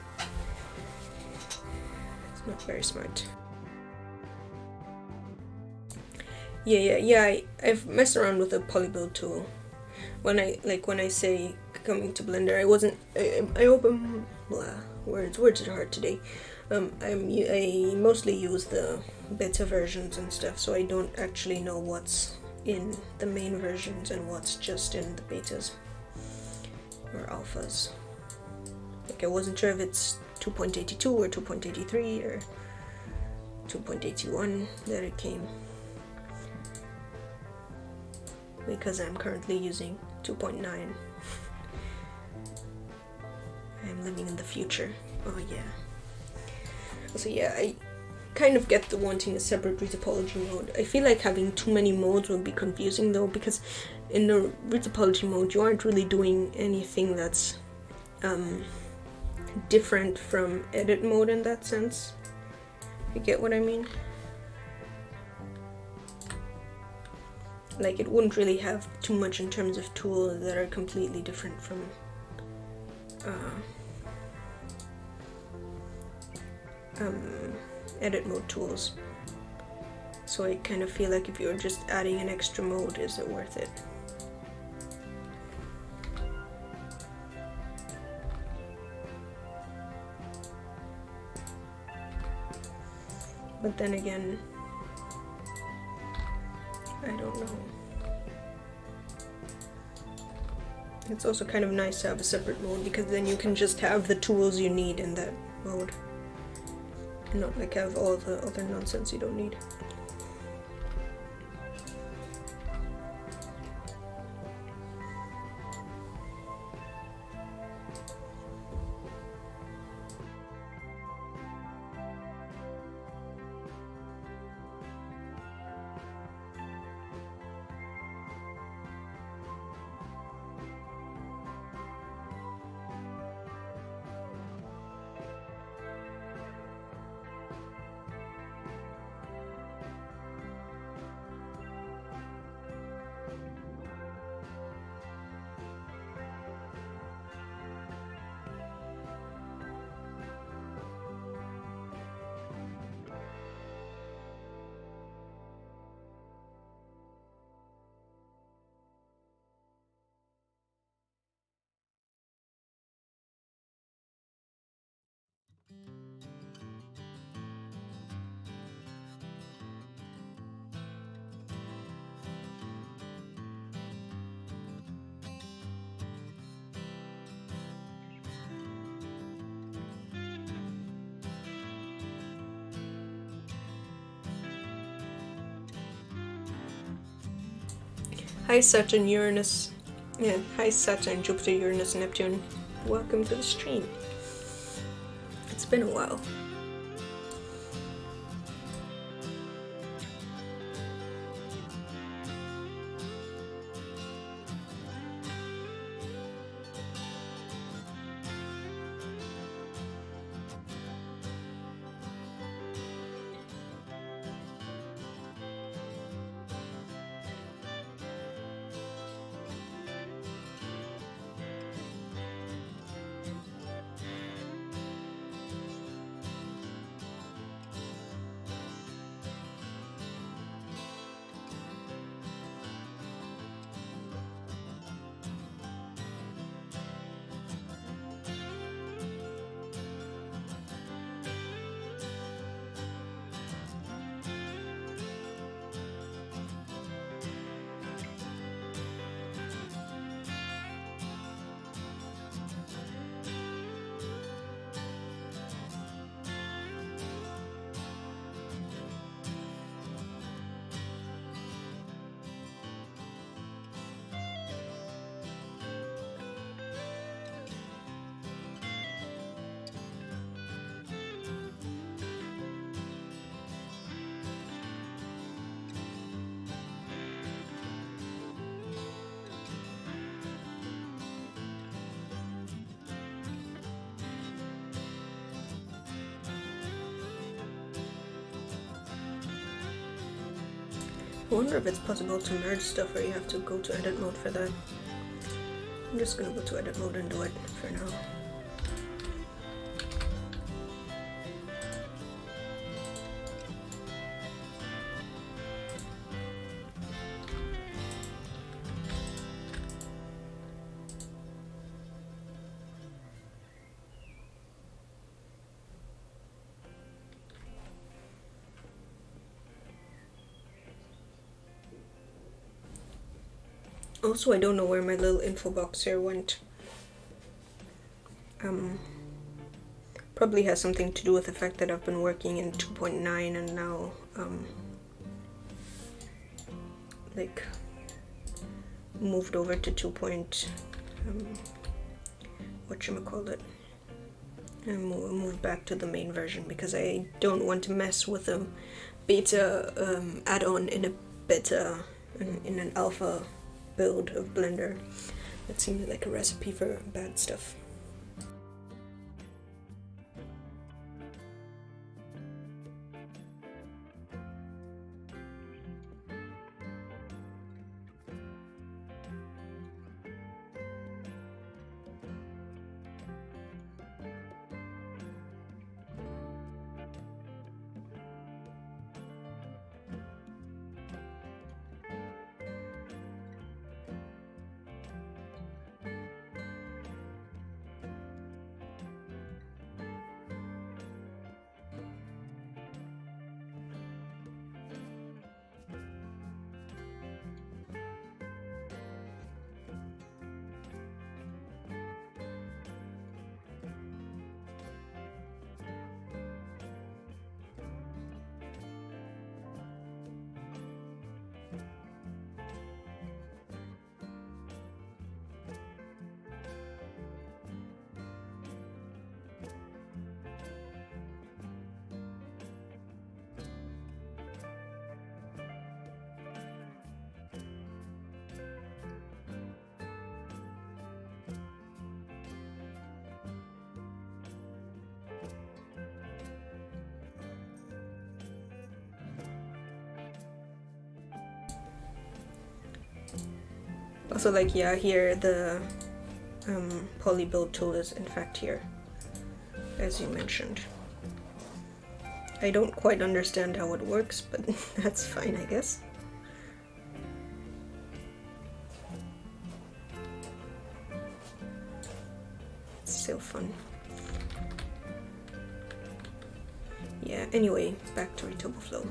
It's not very smart. Yeah, I've messed around with the polybuild tool. When I say coming to Blender, I open words are hard today. I mostly use the beta versions and stuff, so I don't actually know what's in the main versions and what's just in the betas or alphas. Like I wasn't sure if it's 2.82 or 2.83 or 2.81 that it came, because I'm currently using 2.9. I'm living in the future. Oh yeah. So yeah, I kind of get the wanting a separate retopology mode. I feel like having too many modes would be confusing though, because in the retopology mode you aren't really doing anything that's different from edit mode in that sense. You get what I mean? Like it wouldn't really have too much in terms of tools that are completely different from edit mode tools. So I kind of feel like if you're just adding an extra mode, is it worth it? But then again, I don't know. It's also kind of nice to have a separate mode, because then you can just have the tools you need in that mode, and not like have all the other nonsense you don't need. Hi Saturn, Uranus. Yeah, hi Saturn, Jupiter, Uranus, Neptune. Welcome to the stream. It's been a while. I wonder if it's possible to merge stuff or you have to go to edit mode for that. I'm just gonna go to edit mode and do it for now. Also, I don't know where my little info box here went. Probably has something to do with the fact that I've been working in 2.9 and now, like, moved over to 2. Whatchamacallit, and moved back to the main version because I don't want to mess with a beta add-on in a beta, in an alpha build of Blender. That seems like a recipe for bad stuff. Also, like, yeah, here the poly build tool is in fact here, as you mentioned. I don't quite understand how it works, but that's fine, I guess. It's still fun. Yeah, anyway, back to Retopo Flow.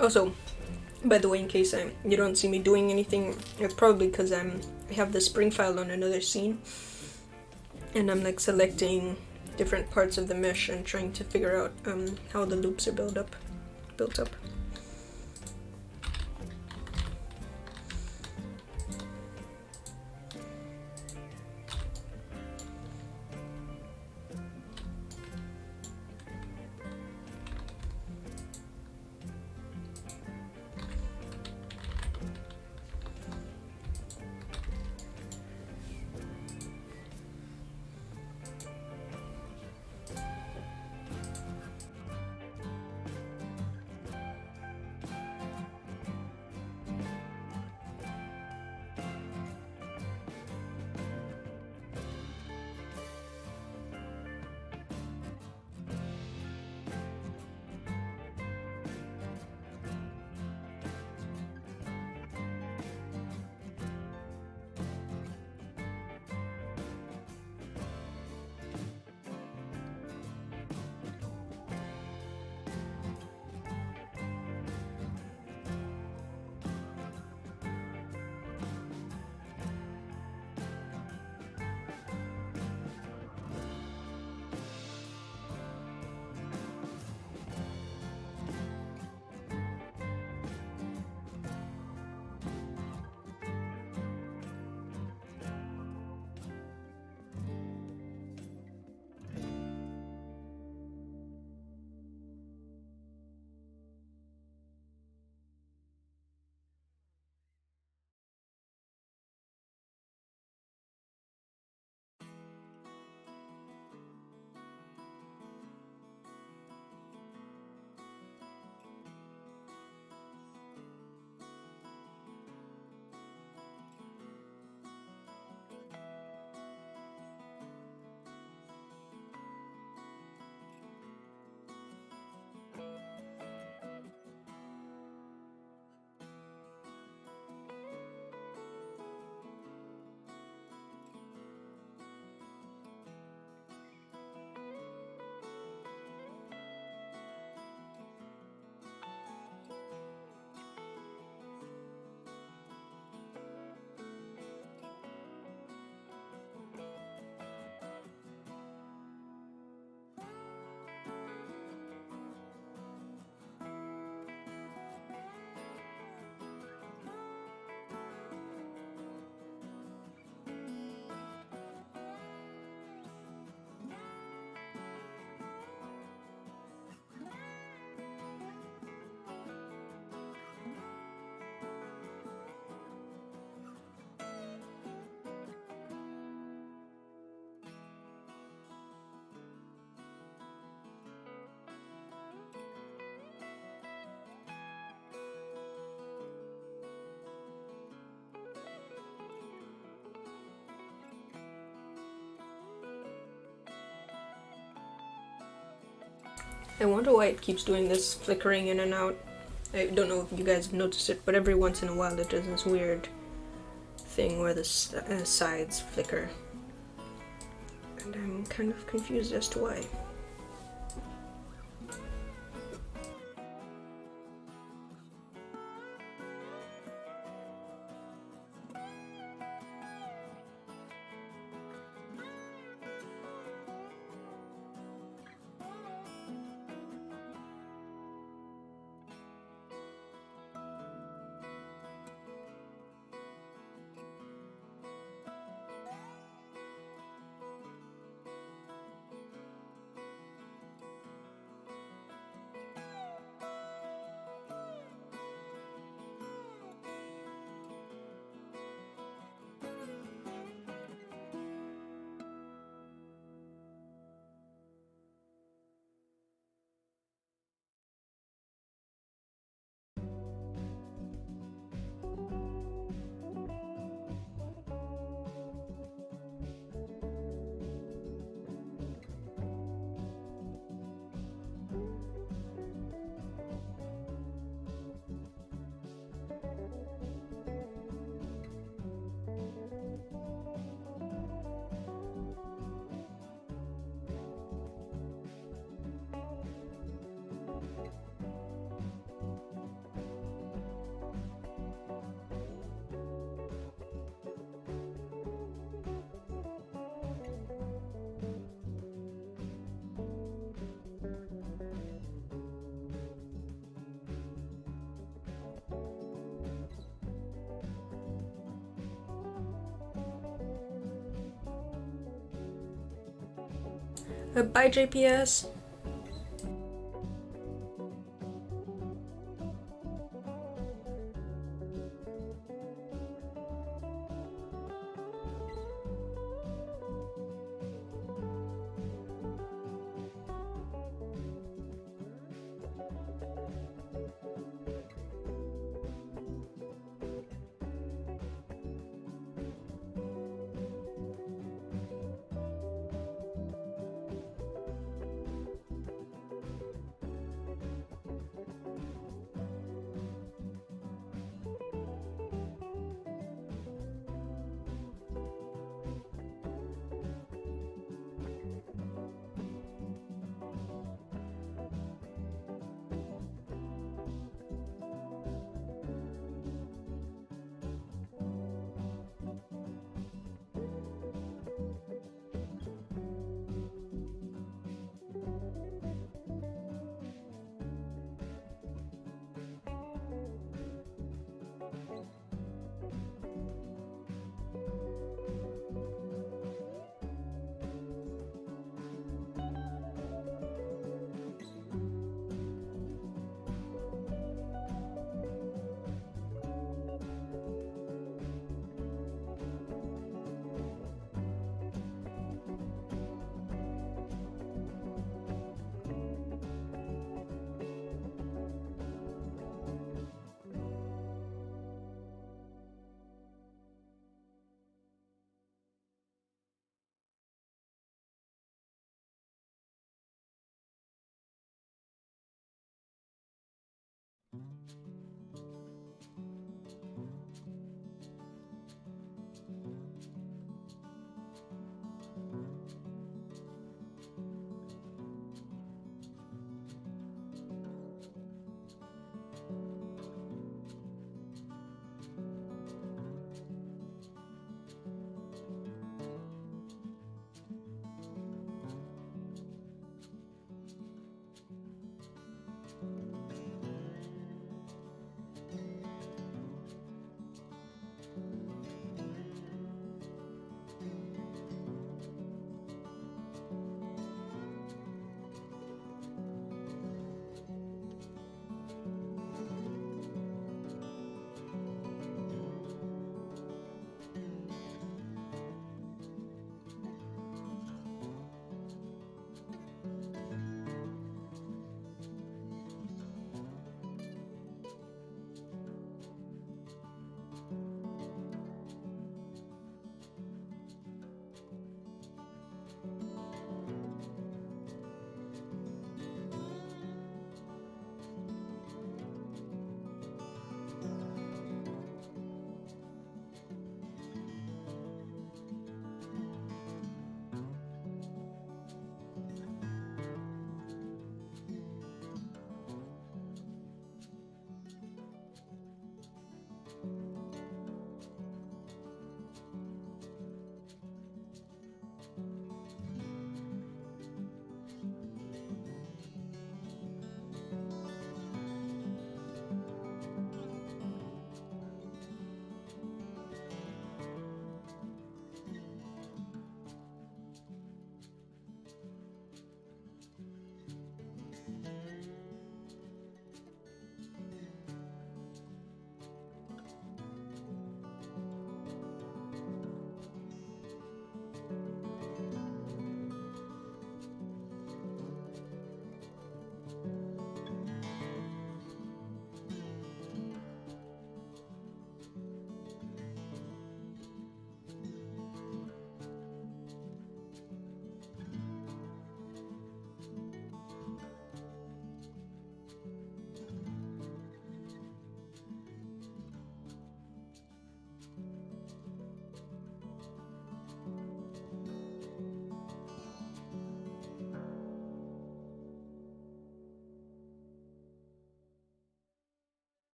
Also, by the way, in case you don't see me doing anything, it's probably because I have the spring file on another scene, and I'm like selecting different parts of the mesh and trying to figure out how the loops are built up. I wonder why it keeps doing this flickering in and out. I don't know if you guys have noticed it, but every once in a while it does this weird thing where the sides flicker. And I'm kind of confused as to why. Bye, JPS.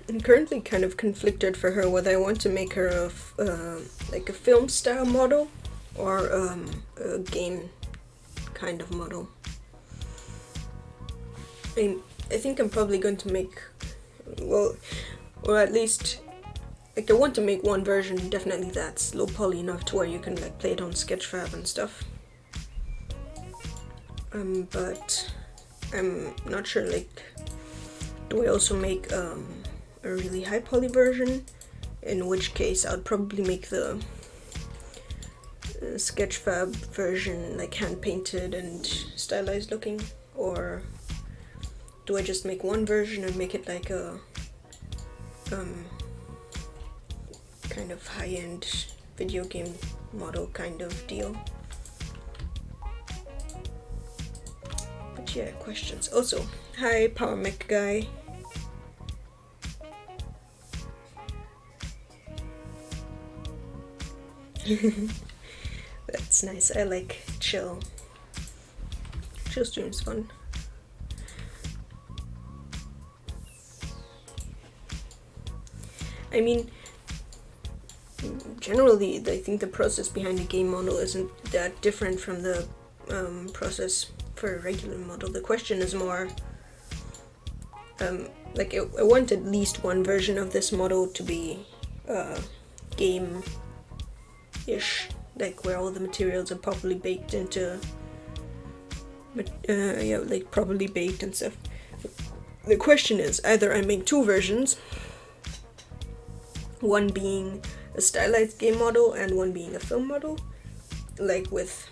I'm currently kind of conflicted for her whether I want to make her like a film style model or a game kind of model. I think I'm probably going to make, well, or at least, like, I want to make one version definitely that's low poly enough to where you can like play it on Sketchfab and stuff. But I'm not sure, like, do I also make a really high poly version? In which case I'd probably make the Sketchfab version like hand painted and stylized looking, or do I just make one version and make it like a kind of high-end video game model kind of deal? But yeah, questions. Also, hi Power Mech guy. That's nice. I like chill streams, fun. I mean, generally, I think the process behind a game model isn't that different from the process for a regular model. The question is more, like, I want at least one version of this model to be game-ish, like where all the materials are properly baked into, yeah, like properly baked and stuff. The question is, either I make two versions, one being a stylized game model and one being a film model, like with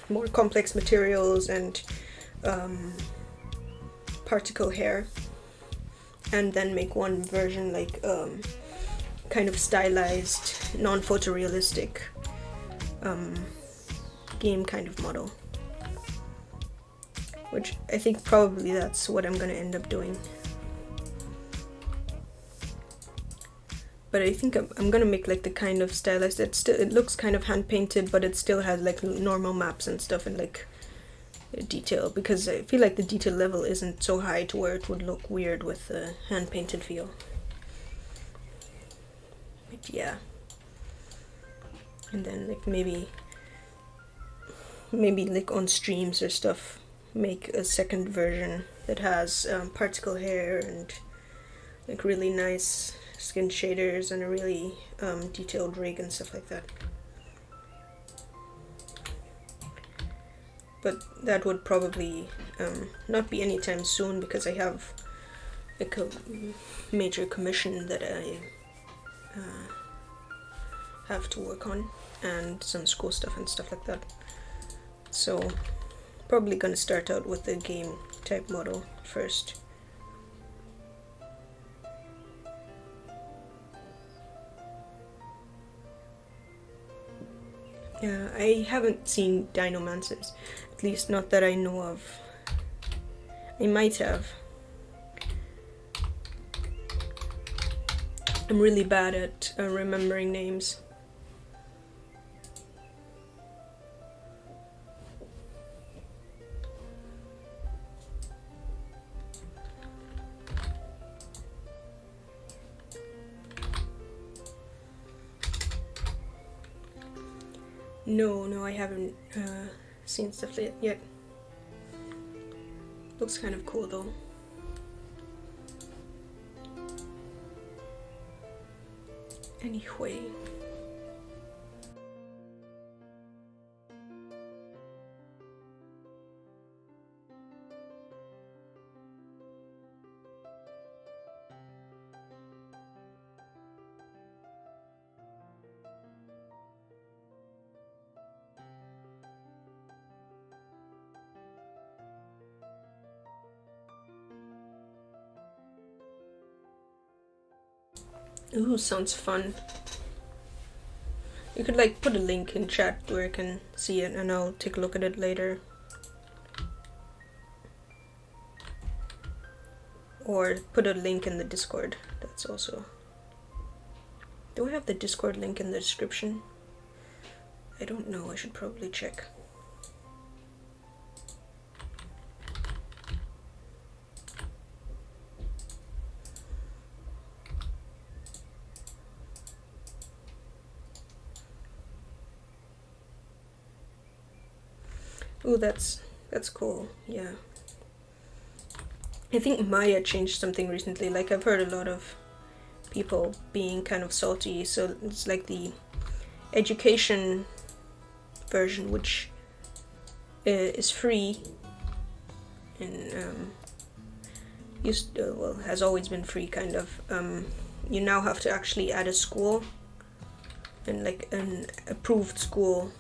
more complex materials and particle hair, and then make one version like kind of stylized, non-photorealistic game kind of model, which I think probably that's what I'm gonna end up doing. But I think I'm gonna make like the kind of stylized, it looks kind of hand painted, but it still has like normal maps and stuff and like detail, because I feel like the detail level isn't so high to where it would look weird with the hand painted feel. But yeah, and then like maybe like on streams or stuff, make a second version that has particle hair and like really nice skin shaders and a really detailed rig and stuff like that. But that would probably not be anytime soon, because I have like a major commission that I have to work on, and some school stuff and stuff like that. So probably gonna start out with the game type model first. Yeah, I haven't seen Dinomancers, at least not that I know of. I might have. I'm really bad at remembering names. No, I haven't seen stuff yet. Looks kind of cool though. Anyway. Ooh, sounds fun. You could like put a link in chat where I can see it, and I'll take a look at it later. Or put a link in the Discord. That's also... Do I have the Discord link in the description? I don't know, I should probably check. Ooh, that's cool. Yeah. I think Maya changed something recently. Like, I've heard a lot of people being kind of salty. So it's like the education version, which is free and has always been free, kind of. You now have to actually add a school, and like an approved school,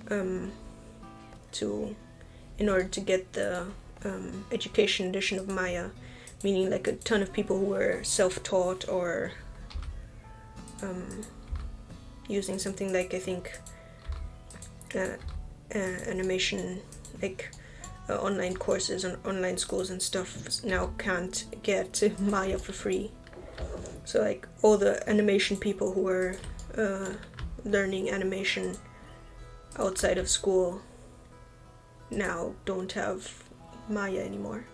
in order to get the education edition of Maya, meaning like a ton of people who were self-taught or using something like, I think, animation, like online courses and online schools and stuff, now can't get Maya for free. So like all the animation people who were learning animation outside of school now don't have Maya anymore.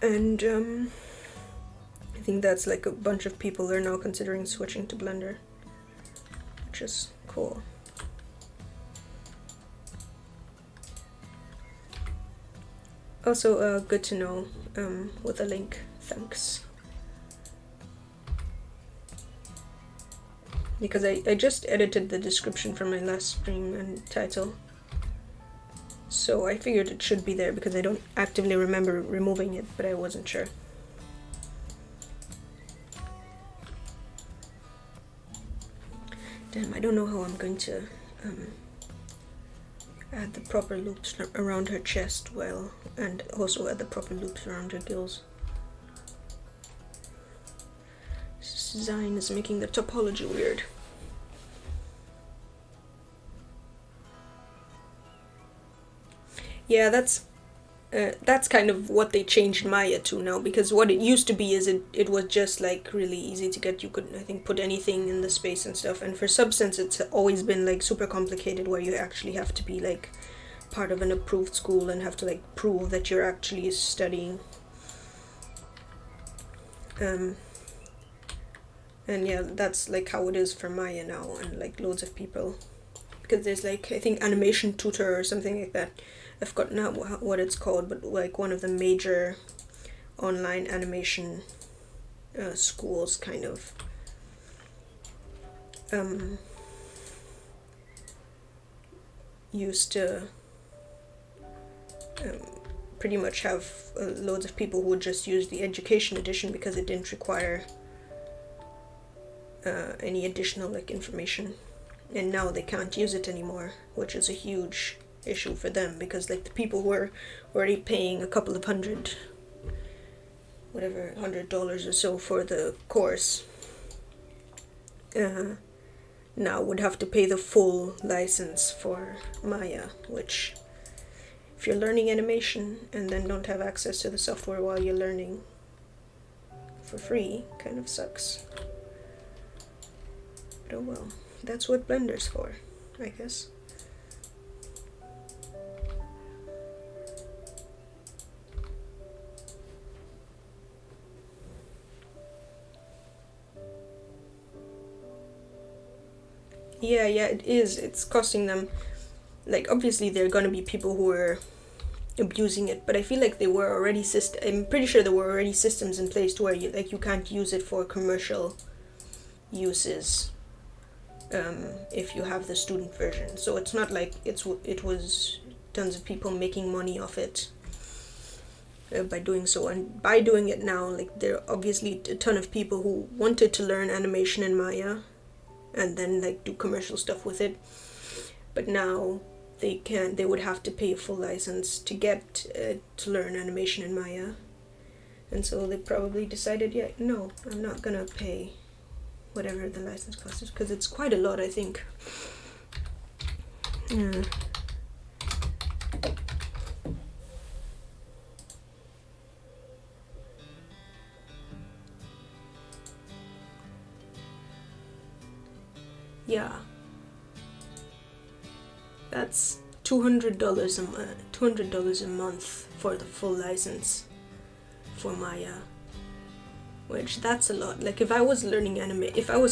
And I think that's like a bunch of people are now considering switching to Blender, which is cool. Also good to know with a link, thanks. Because I just edited the description for my last stream and title, so I figured it should be there because I don't actively remember removing it, but I wasn't sure. Damn, I don't know how I'm going to add the proper loops around her chest well, and also add the proper loops around her gills. This design is making the topology weird. Yeah, that's kind of what they changed Maya to now, because what it used to be is it was just like really easy to get. You could, I think, put anything in the space and stuff, and for Substance it's always been like super complicated, where you actually have to be like part of an approved school and have to like prove that you're actually studying. And yeah, that's like how it is for Maya now, and like loads of people, because there's like, I think, Animation Tutor or something like that. I've forgotten now what it's called, but like one of the major online animation schools, kind of. Used to pretty much have loads of people who would just use the education edition because it didn't require any additional like information, and now they can't use it anymore, which is a huge issue for them, because like the people who are already paying a couple of $100 or so for the course now would have to pay the full license for Maya, which, if you're learning animation and then don't have access to the software while you're learning for free, kind of sucks. But oh well, that's what Blender's for, I guess. Yeah, it is. It's costing them, like, obviously there are gonna be people who are abusing it, but I feel like I'm pretty sure there were already systems in place to where you can't use it for commercial uses if you have the student version. So it's not like it was tons of people making money off it by doing so, and by doing it now, like, there are obviously a ton of people who wanted to learn animation in Maya and then like do commercial stuff with it, but now they would have to pay a full license to get to learn animation in Maya, and so they probably decided, yeah, no, I'm not gonna pay whatever the license cost is, because it's quite a lot, I think. Yeah, that's $200 a month for the full license for Maya. which that's a lot. Like if I was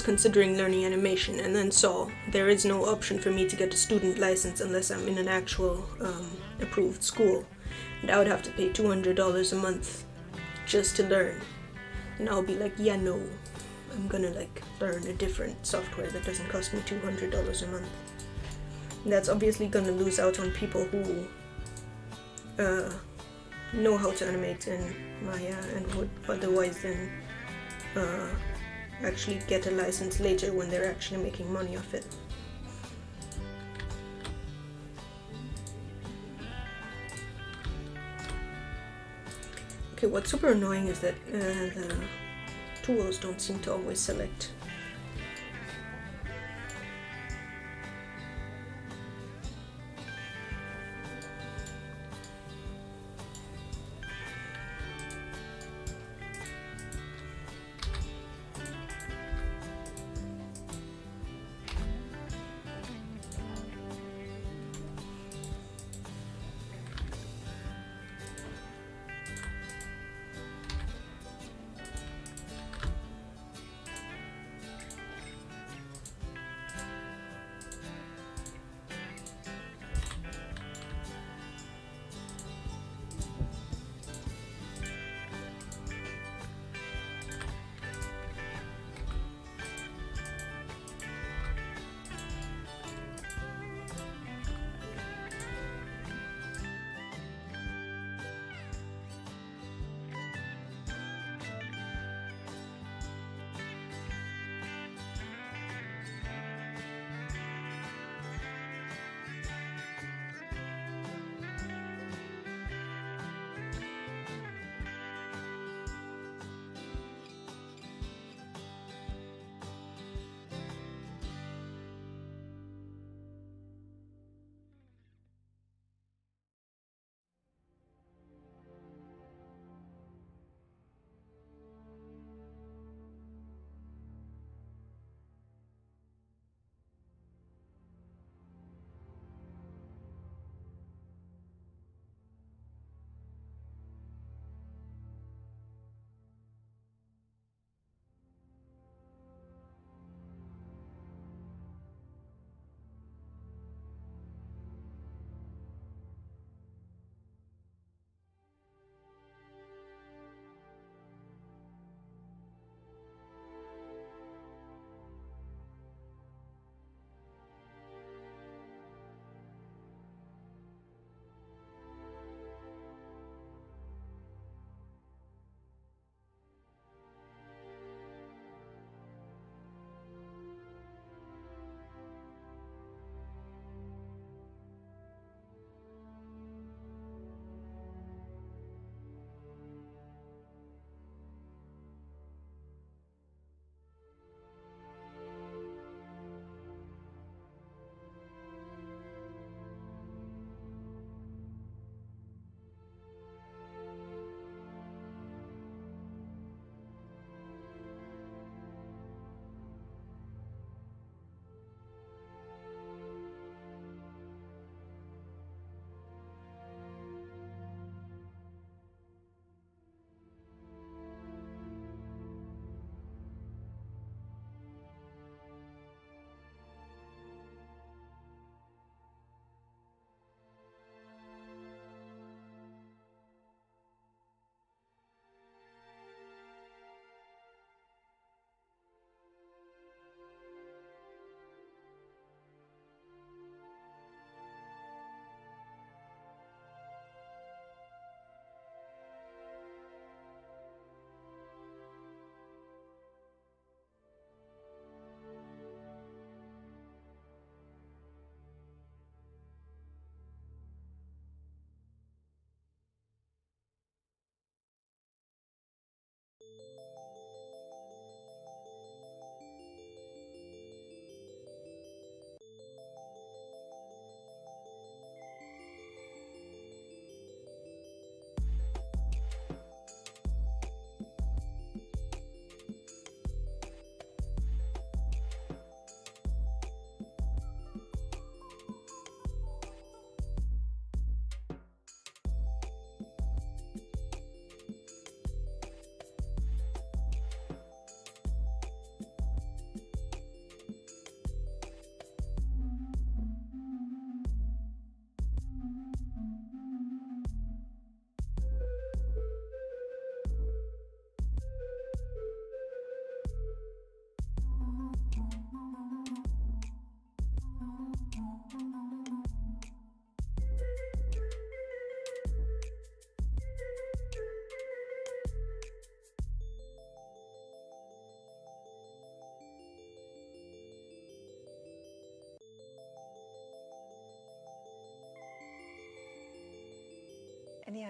considering learning animation and then saw there is no option for me to get a student license unless I'm in an actual approved school, and I would have to pay $200 a month just to learn, and I'll be like, yeah, no, I'm gonna like learn a different software that doesn't cost me $200 a month. And that's obviously gonna lose out on people who know how to animate in Maya and would otherwise then actually get a license later when they're actually making money off it. Okay, what's super annoying is that the tools don't seem to always select.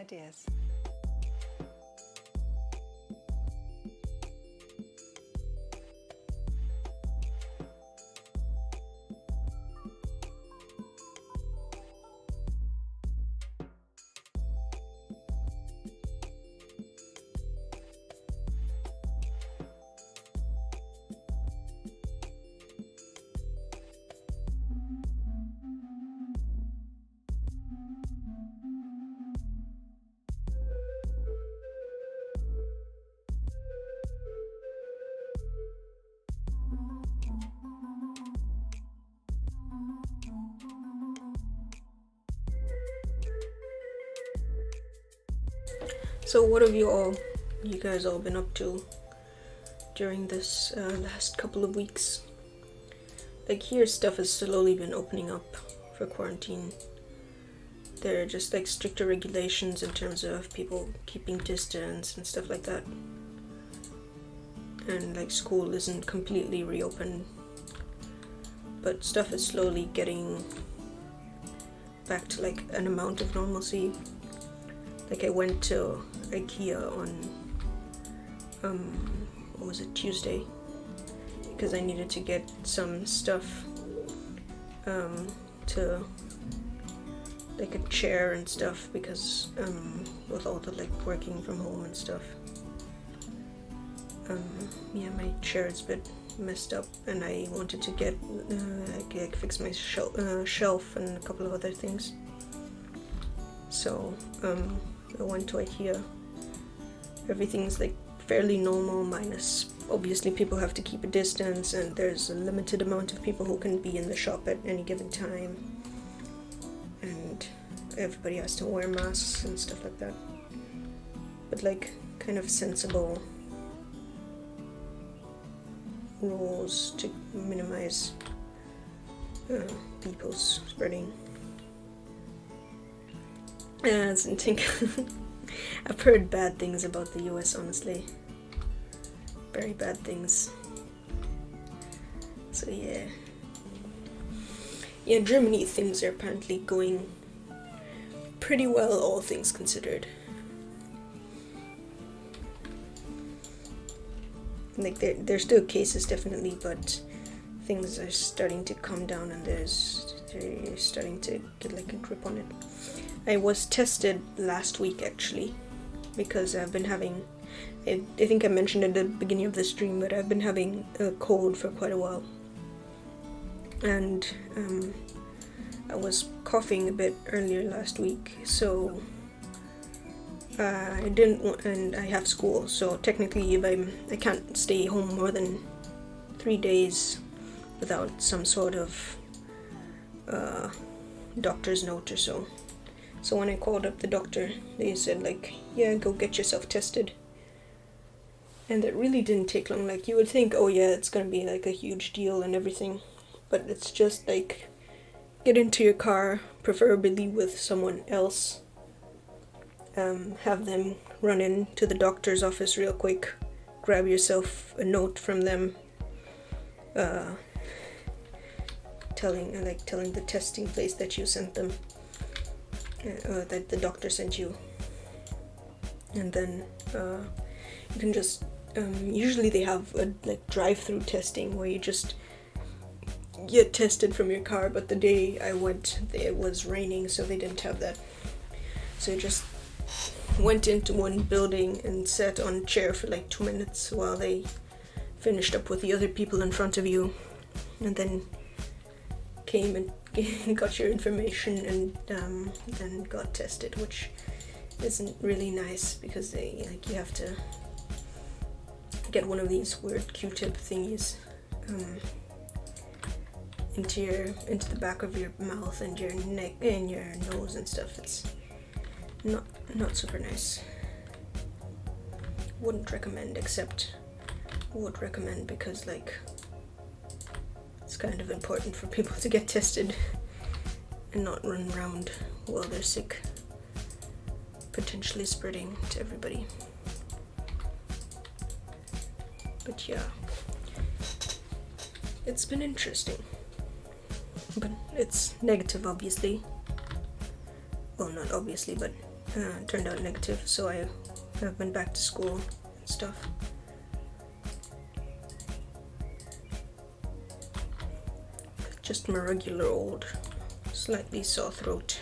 ideas. So what have you guys all been up to during this last couple of weeks? Like here, stuff has slowly been opening up for quarantine. There are just like stricter regulations in terms of people keeping distance and stuff like that. And like school isn't completely reopened, but stuff is slowly getting back to like an amount of normalcy. Like I went to IKEA on what was it, Tuesday, because I needed to get some stuff to like a chair and stuff, because with all the like working from home and stuff, yeah, my chair is a bit messed up, and I wanted to get like fix my shelf and a couple of other things. So I went to IKEA. Everything's like fairly normal, minus obviously people have to keep a distance, and there's a limited amount of people who can be in the shop at any given time, and everybody has to wear masks and stuff like that. But like kind of sensible rules to minimize people's spreading. I think I've heard bad things about the US, honestly. Very bad things. So yeah. Yeah, Germany, things are apparently going pretty well, all things considered. Like there's still cases, definitely, but things are starting to calm down, and they're starting to get like a grip on it. I was tested last week actually, because I've been having, I think I mentioned at the beginning of the stream, but I've been having a cold for quite a while, and I was coughing a bit earlier last week, so I didn't want, and I have school, so technically if I can't stay home more than 3 days without some sort of doctor's note or so. So when I called up the doctor, they said like, yeah, go get yourself tested. And it really didn't take long. Like you would think, oh yeah, it's gonna be like a huge deal and everything, but it's just like, get into your car, preferably with someone else, have them run into the doctor's office real quick, grab yourself a note from them, telling the testing place that you sent them, that the doctor sent you, and then you can just usually they have a like drive-through testing where you just get tested from your car, but the day I went it was raining, so they didn't have that. So I just went into one building and sat on a chair for like 2 minutes while they finished up with the other people in front of you, and then came and got your information, and then got tested, which isn't really nice because they like you have to get one of these weird Q-tip thingies into the back of your mouth and your neck and your nose and stuff. It's not super nice. Wouldn't recommend, except would recommend because like it's kind of important for people to get tested and not run around while they're sick, potentially spreading to everybody. But yeah, it's been interesting, but it's negative, obviously. Well, not obviously, but turned out negative, so I have been back to school and stuff. Just my regular old, slightly sore throat.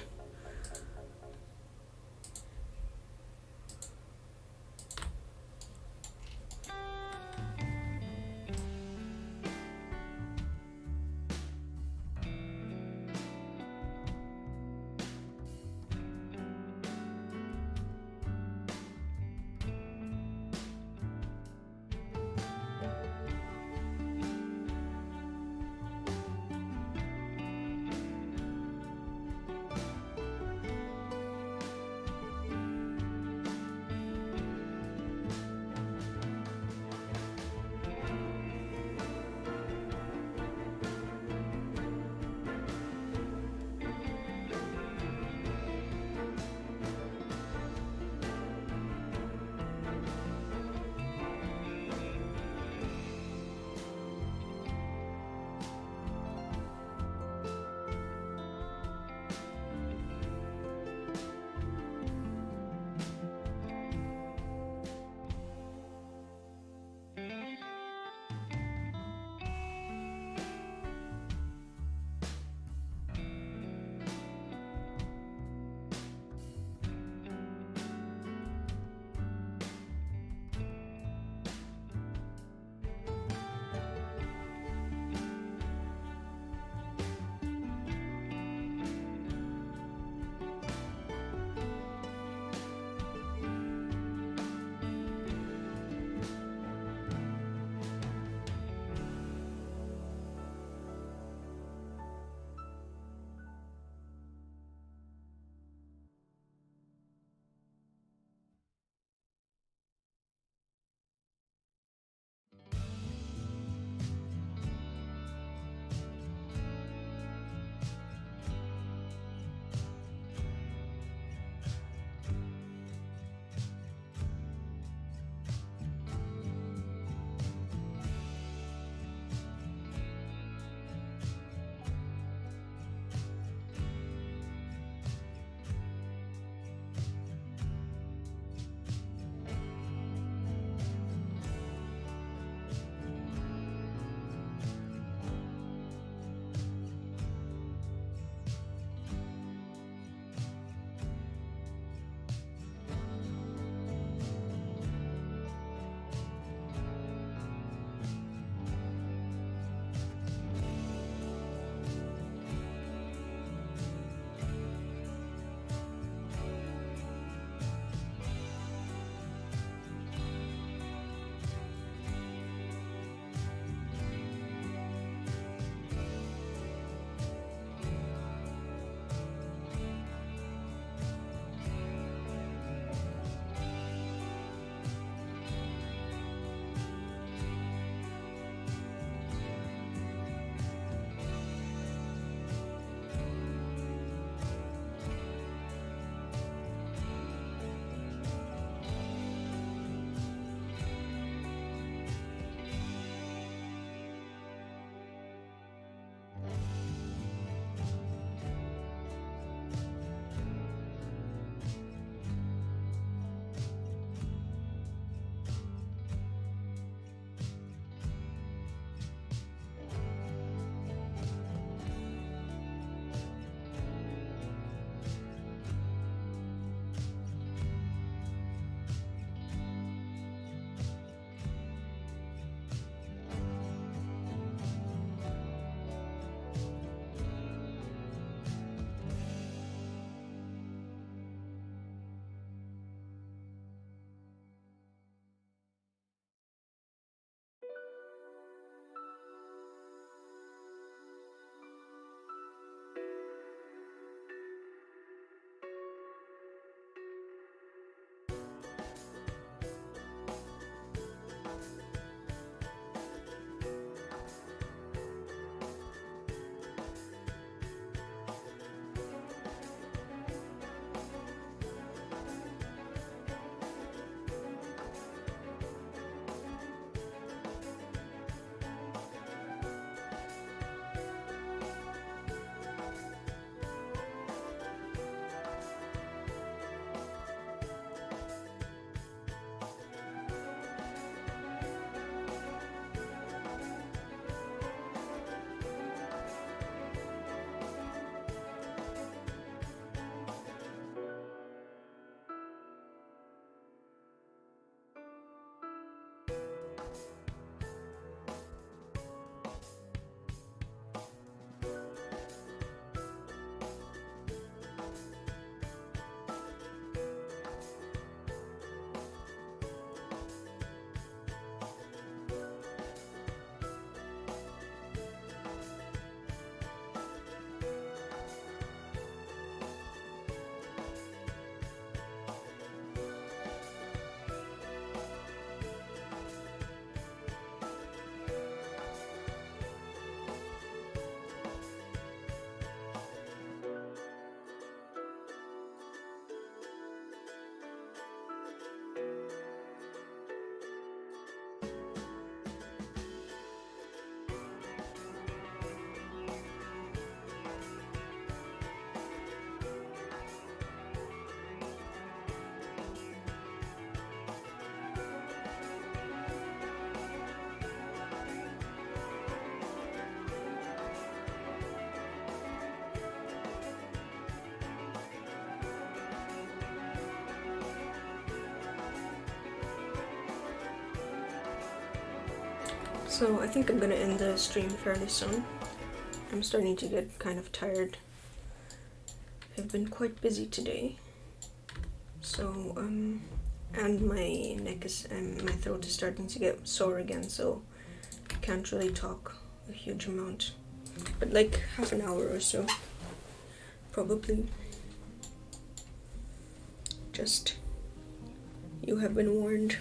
So I think I'm gonna end the stream fairly soon. I'm starting to get kind of tired. I've been quite busy today. So, and my neck is, my throat is starting to get sore again, so I can't really talk a huge amount. But like half an hour or so, probably. Just, you have been warned.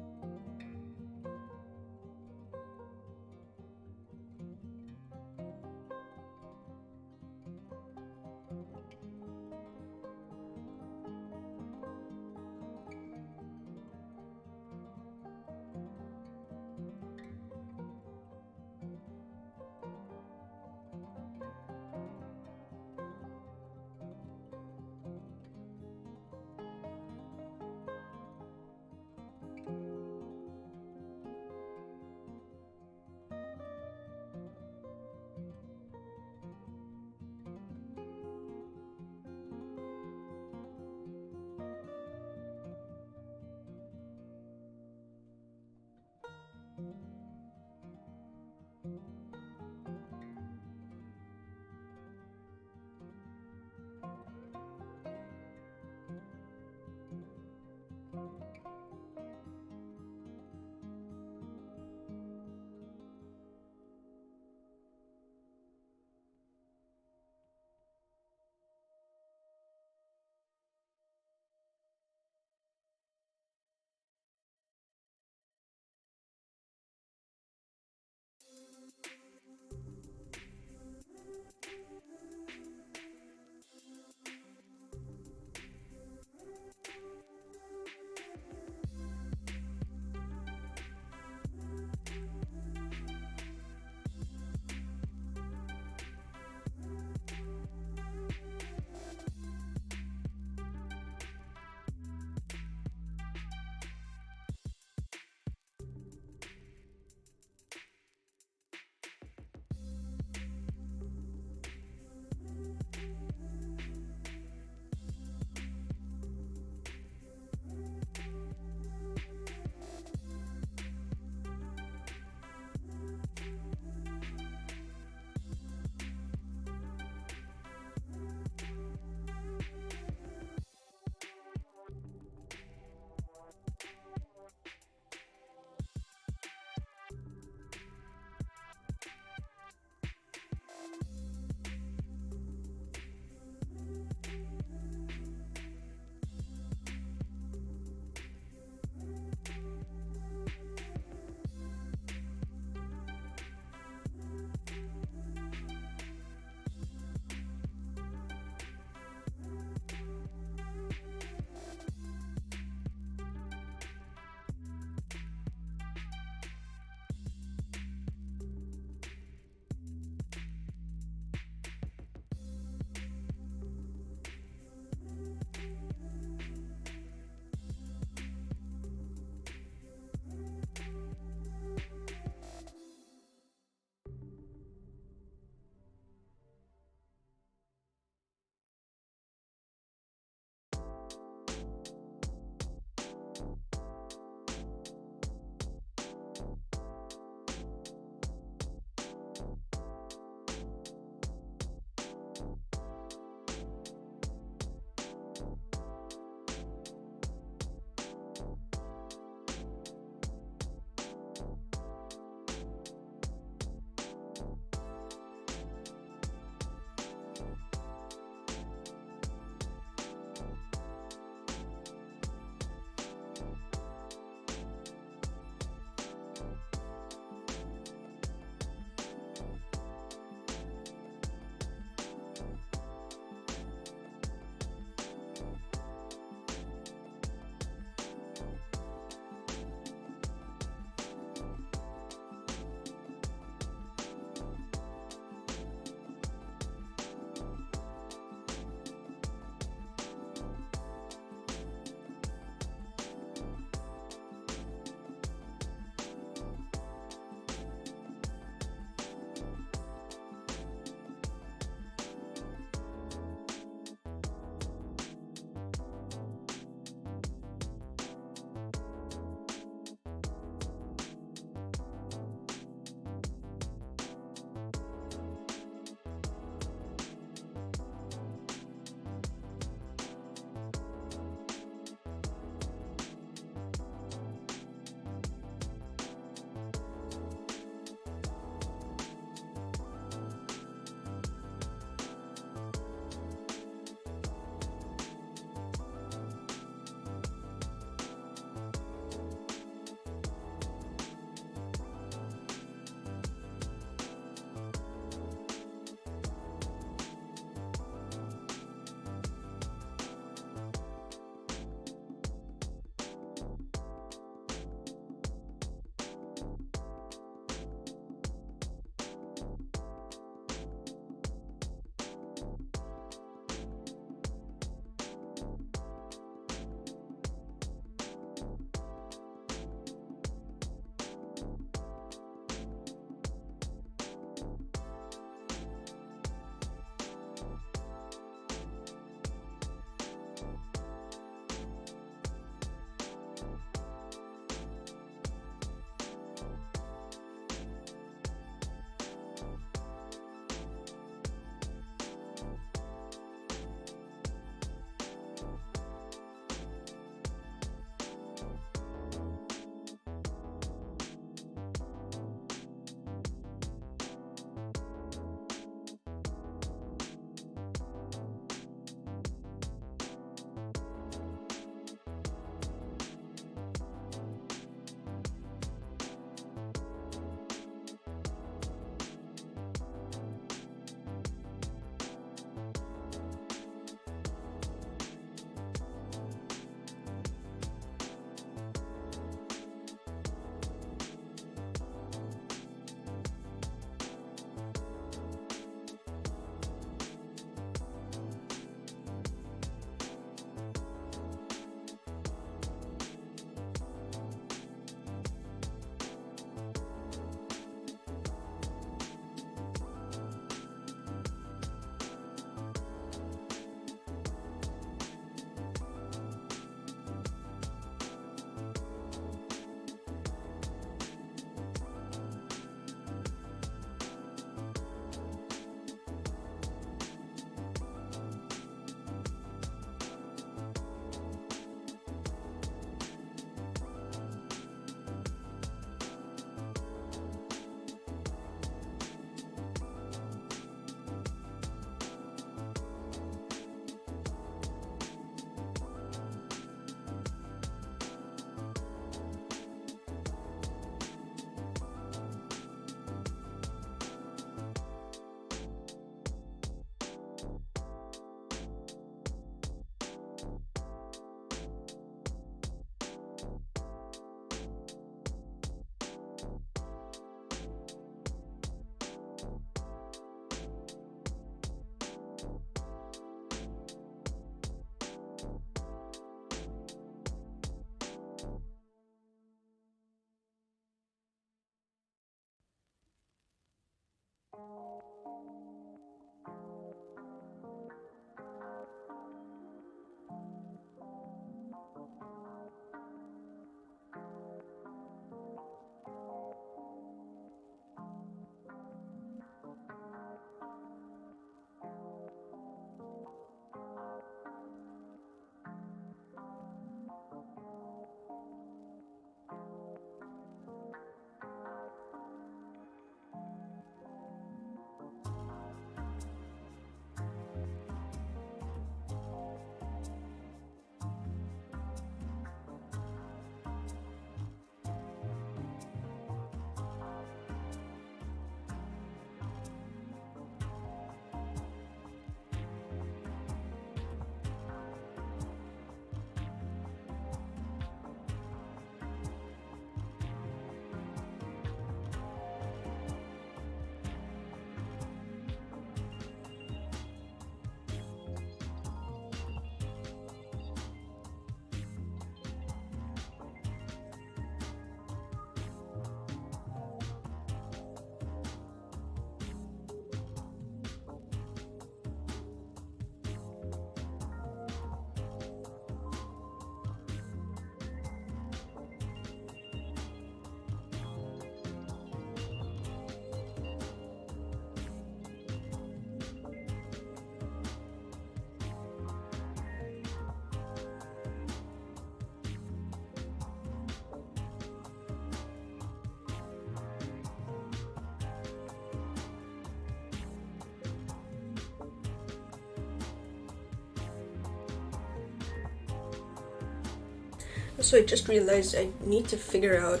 So I just realized I need to figure out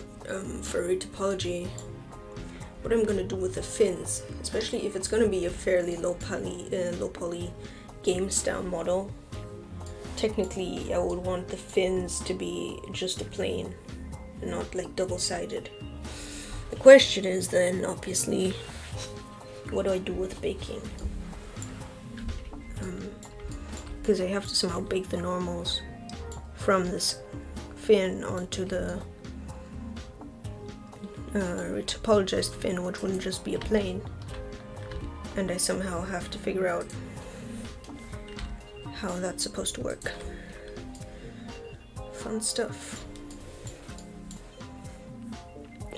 for retopology what I'm gonna do with the fins, especially if it's gonna be a fairly low poly game style model. Technically, I would want the fins to be just a plane, and not like double-sided. The question is then, obviously, what do I do with baking? Because I have to somehow bake the normals from this fin onto the retopologized fin, which wouldn't just be a plane, and I somehow have to figure out how that's supposed to work. Fun stuff.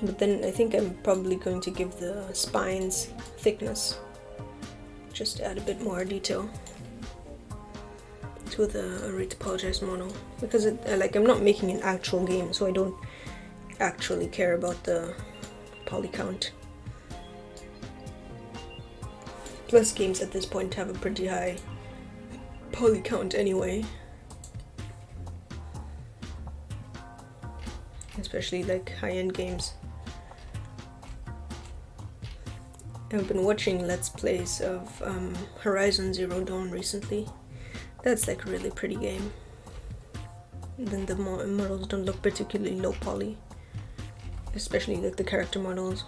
But then I think I'm probably going to give the spines thickness, just add a bit more detail to the retopologized model, because I'm not making an actual game, so I don't actually care about the poly count. Plus, games at this point have a pretty high poly count anyway, especially like high-end games. I've been watching Let's Plays of Horizon Zero Dawn recently. That's like a really pretty game. And then the models don't look particularly low poly, especially like the character models.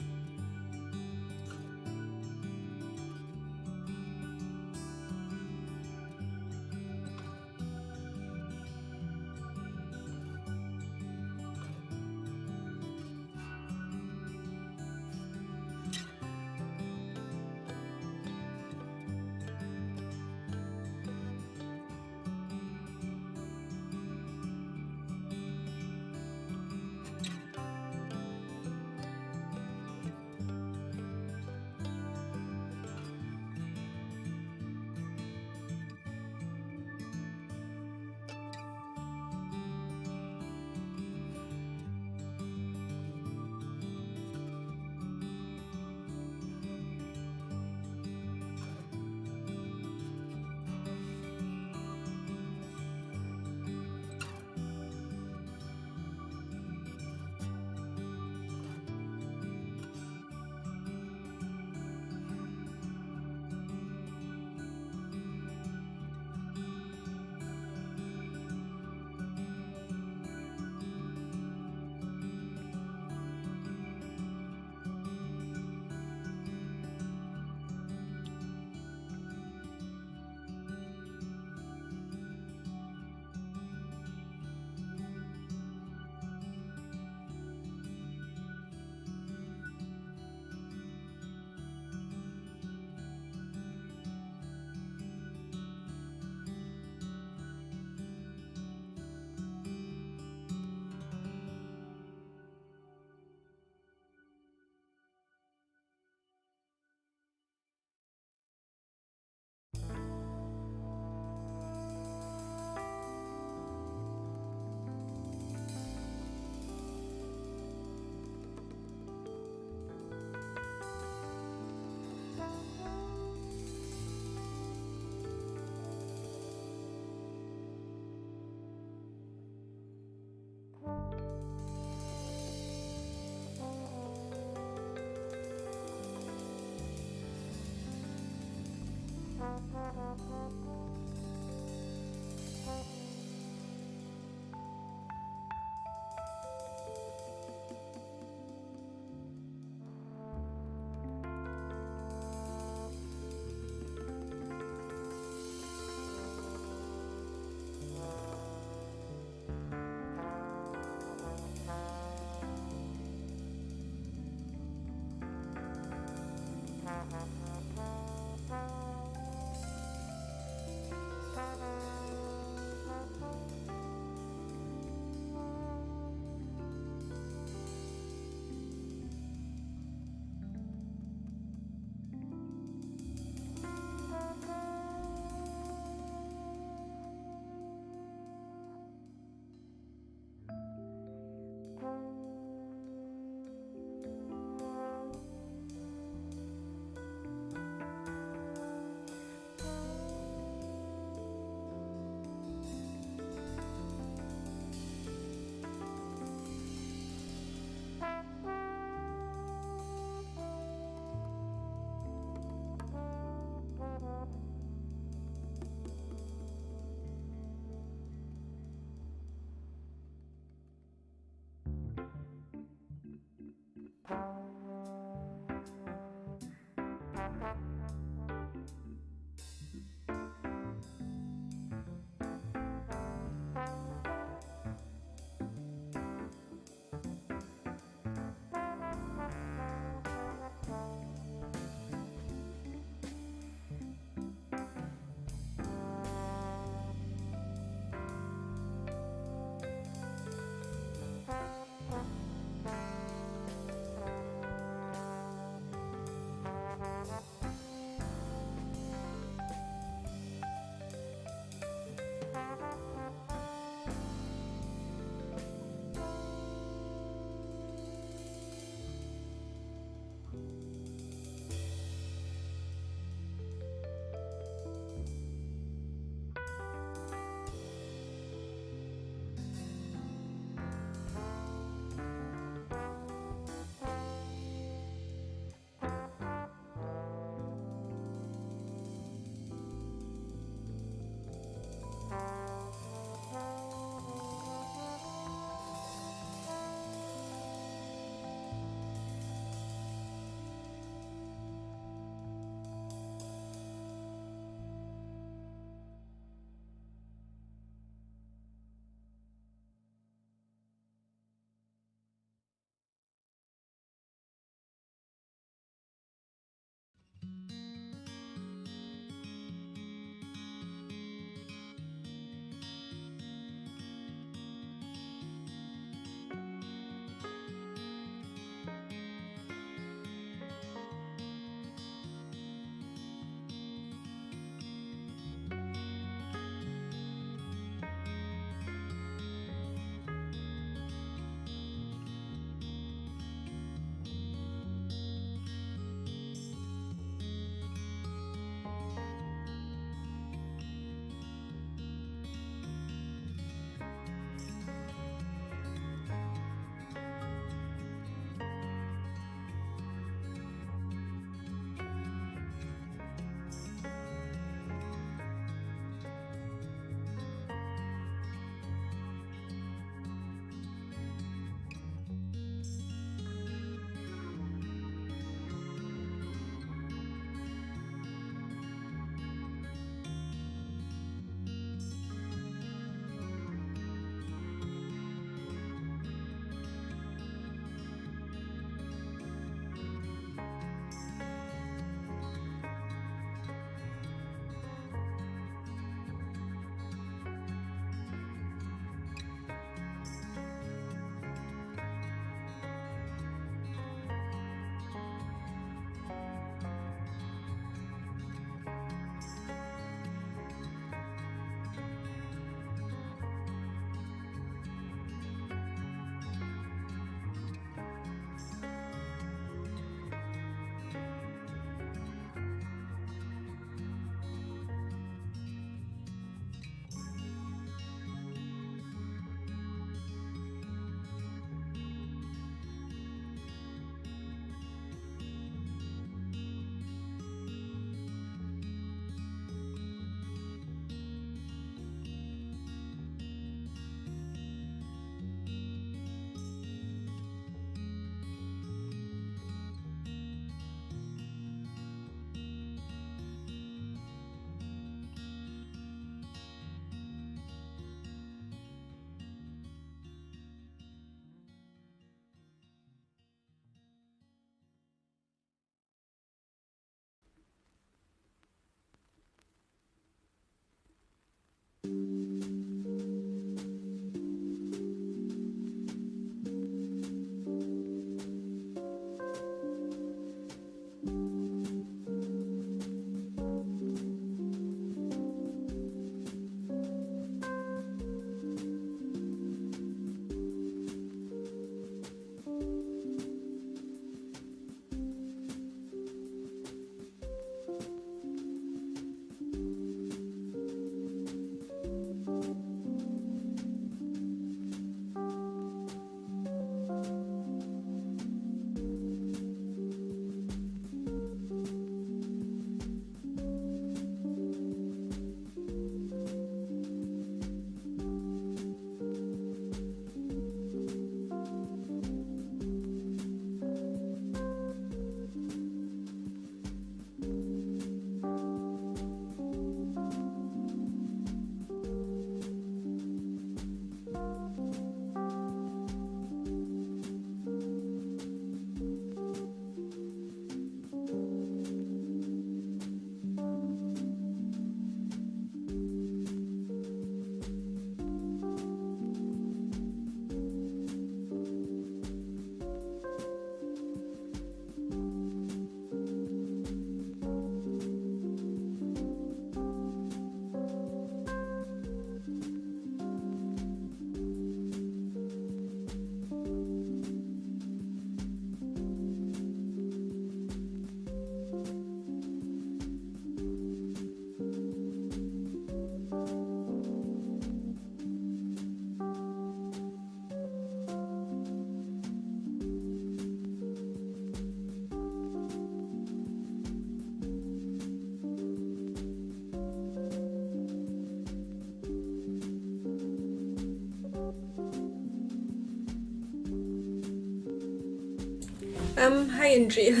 Hi Andrea.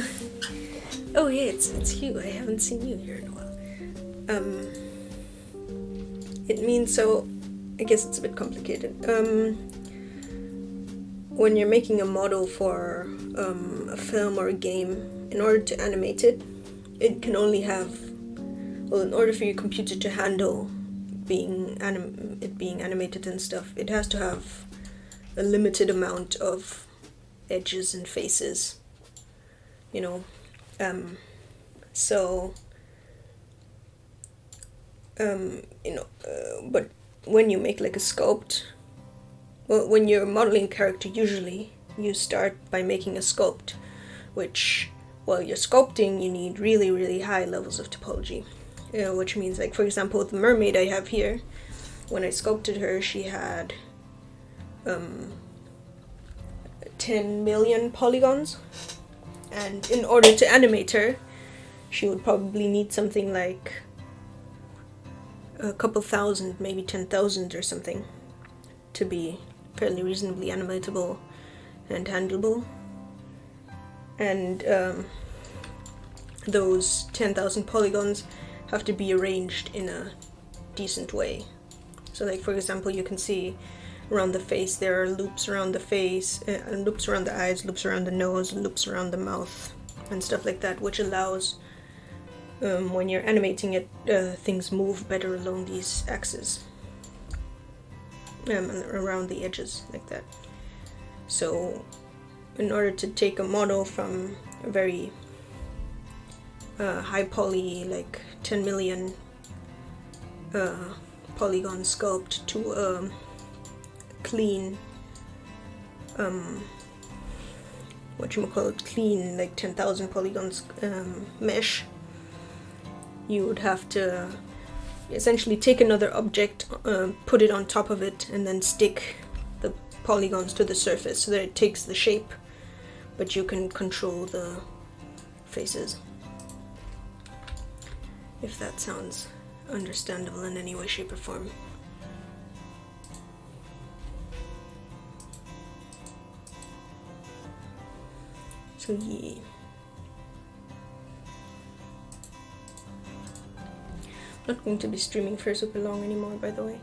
Oh yeah, it's you. I haven't seen you here in a while. It means so. I guess it's a bit complicated. When you're making a model for a film or a game, in order to animate it, it can only have. Well, in order for your computer to handle being animated and stuff, it has to have a limited amount of edges and faces. You know, so but when you make like a sculpt, well, when you're modeling a character, usually you start by making a sculpt, which while you're sculpting, you need really, really high levels of topology, which means, like, for example, the mermaid I have here, when I sculpted her, she had 10 million polygons, and in order to animate her, she would probably need something like a couple thousand, maybe 10,000 or something, to be fairly reasonably animatable and handleable. And those 10,000 polygons have to be arranged in a decent way. So, like, for example, you can see around the face there are loops around the face, loops around the eyes, loops around the nose, loops around the mouth, and stuff like that, which allows, when you're animating it, things move better along these axes, around the edges, like that. So in order to take a model from a very high poly, like 10 million polygon sculpt, to a clean clean, like 10,000 polygons mesh, you would have to essentially take another object, put it on top of it, and then stick the polygons to the surface so that it takes the shape, but you can control the faces. If that sounds understandable in any way, shape, or form. So yeah. I'm not going to be streaming for super long anymore, by the way.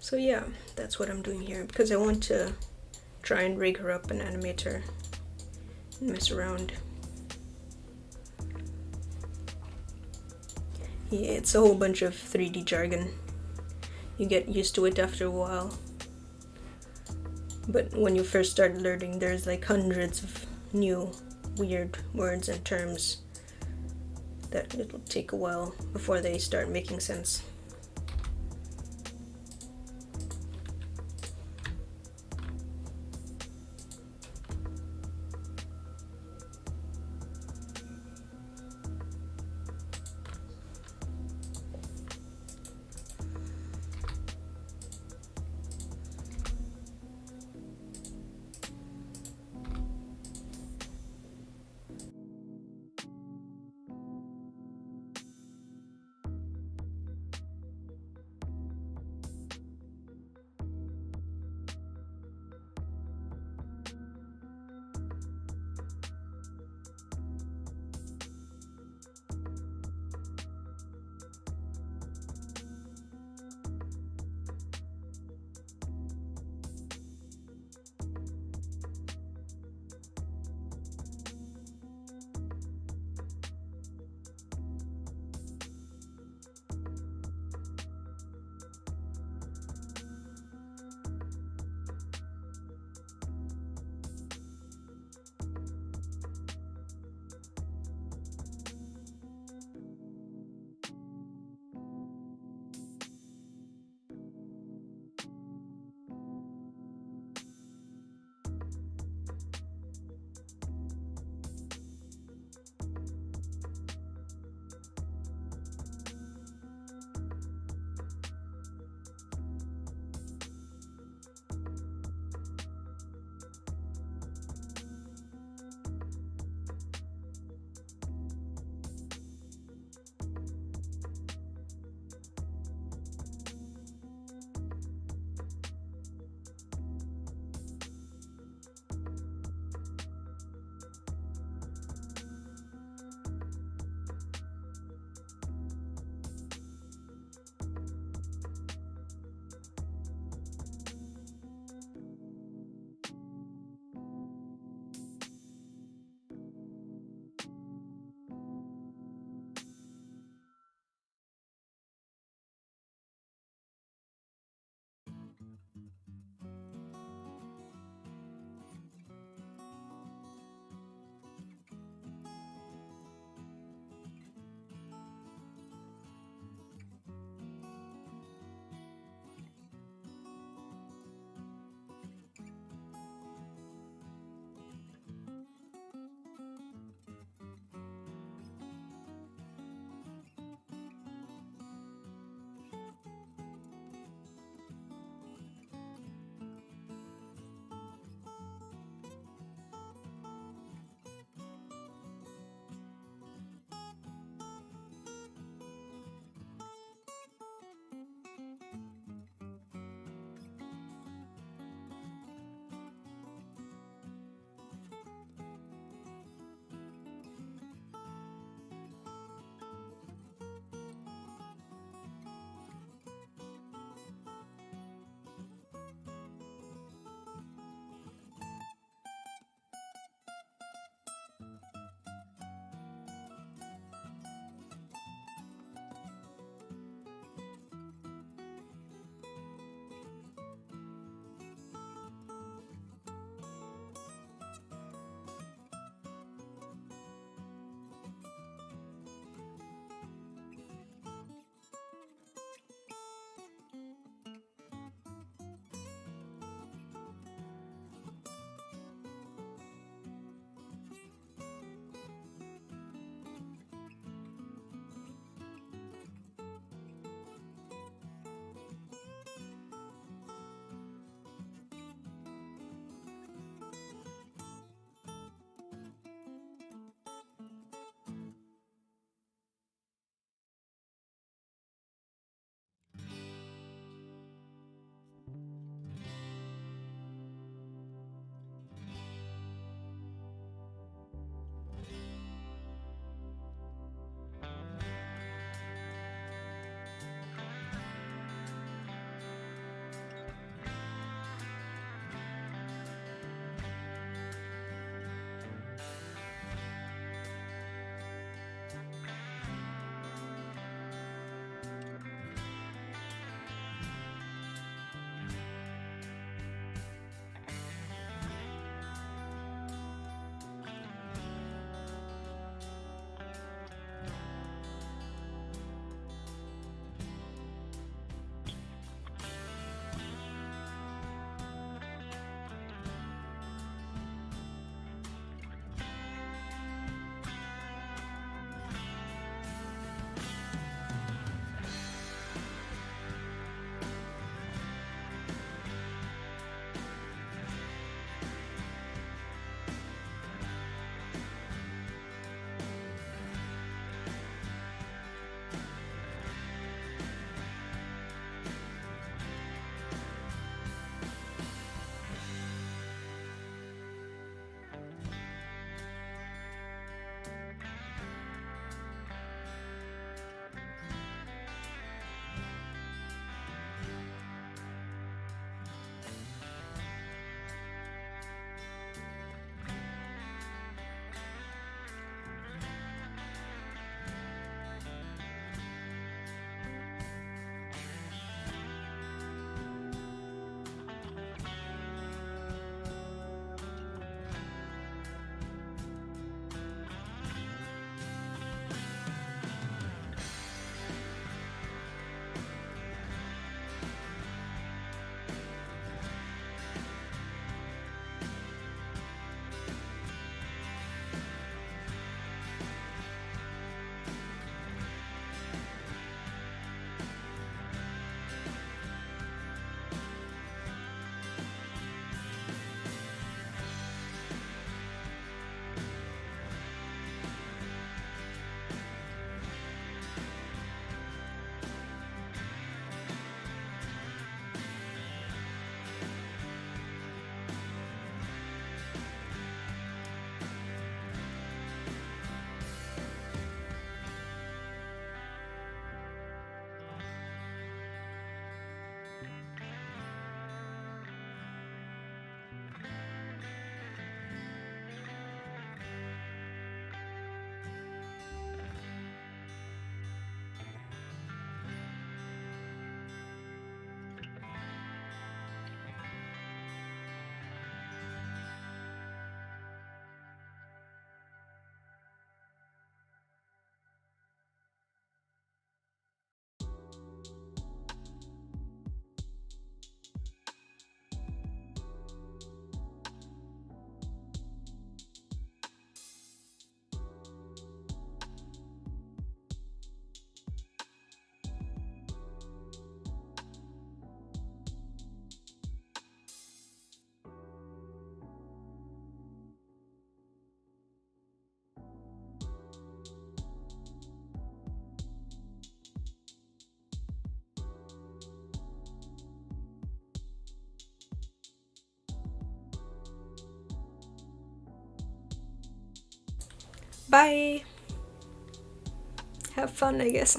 So yeah, that's what I'm doing here, because I want to try and rig her up and animate her and mess around. Yeah, it's a whole bunch of 3D jargon. You get used to it after a while. But when you first start learning, there's like hundreds of new weird words and terms that it'll take a while before they start making sense. Bye. Have fun, I guess.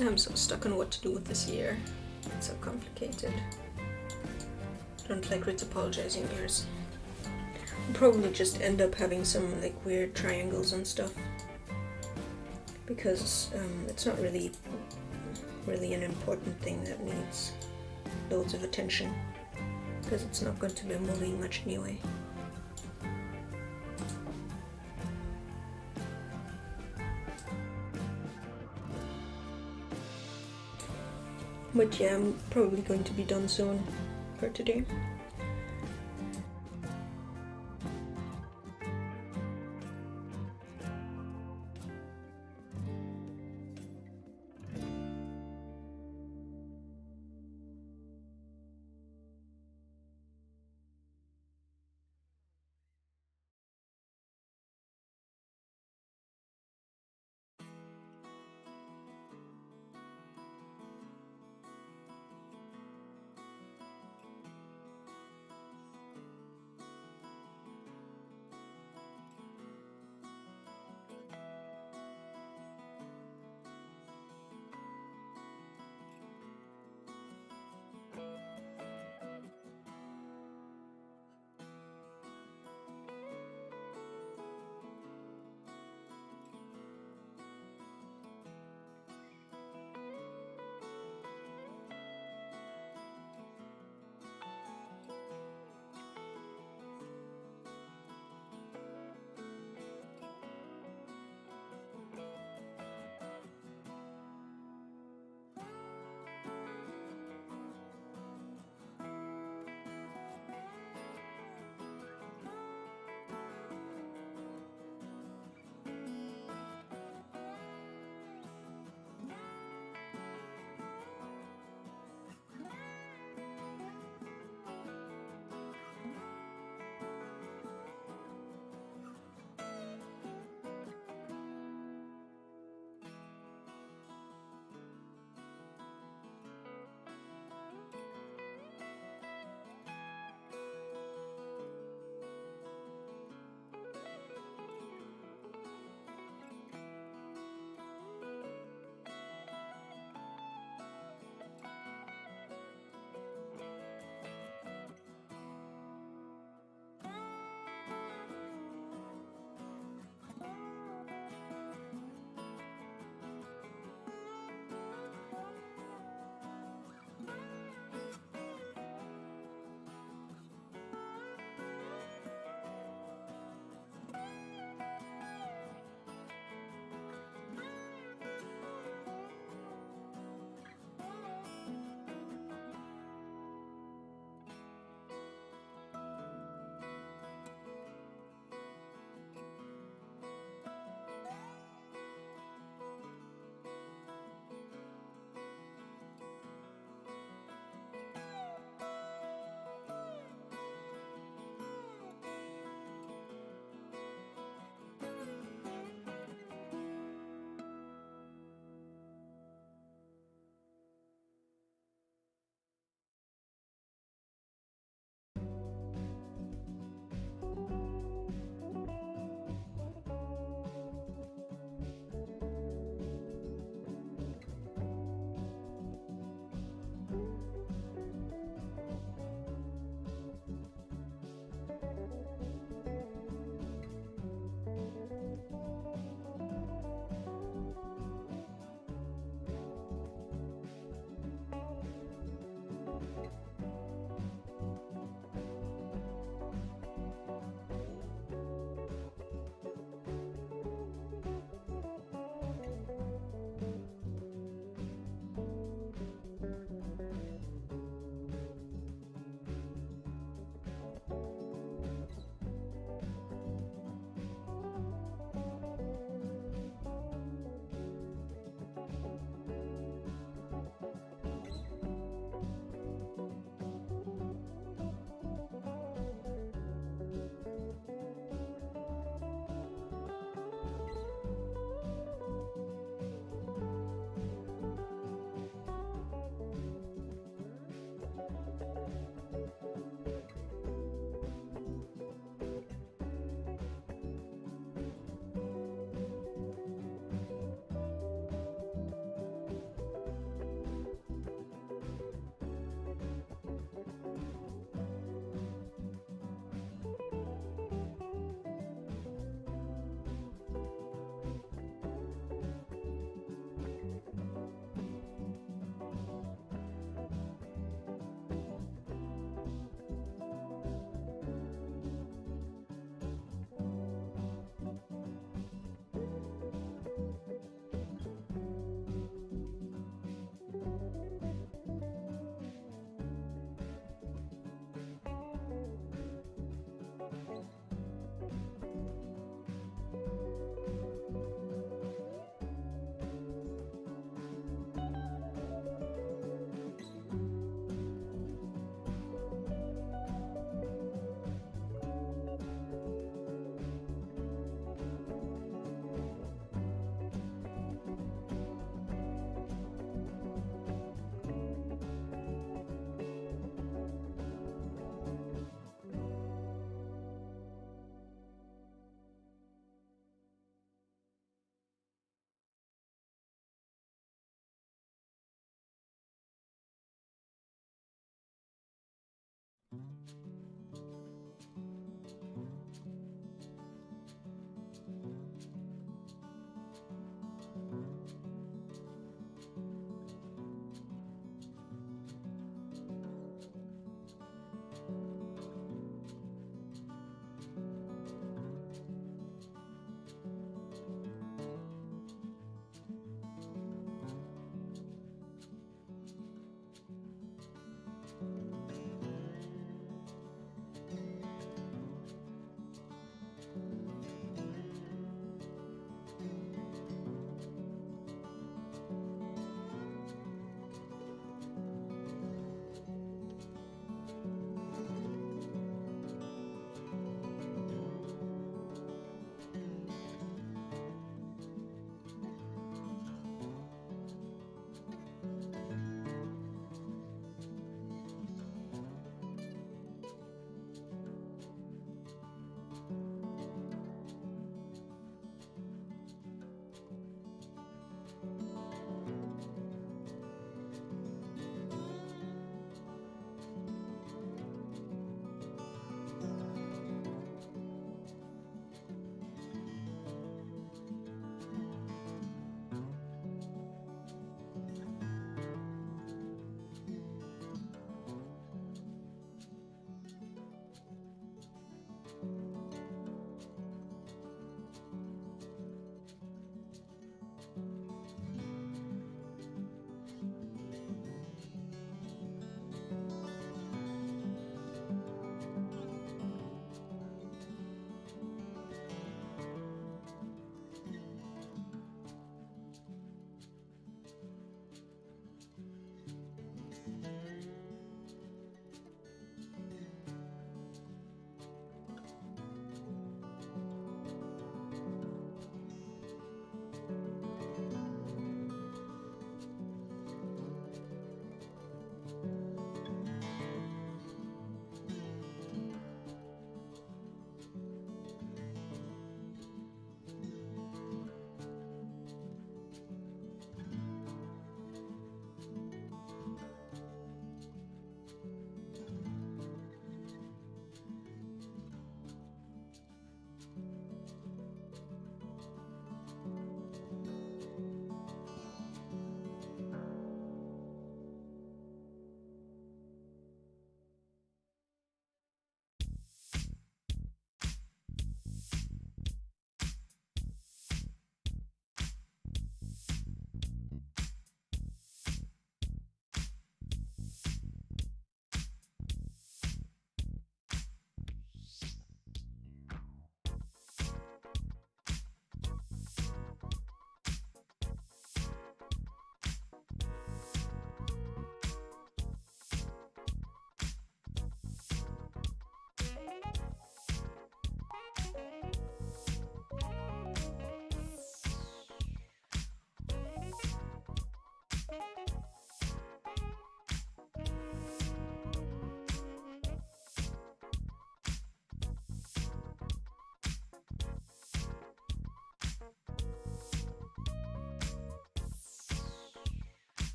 I'm so stuck on what to do with this year. It's so complicated. Don't like retopologizing years. I'll probably just end up having some like weird triangles and stuff, because it's not really an important thing that needs loads of attention, because it's not going to be moving much anyway. But yeah, I'm probably going to be done soon for today.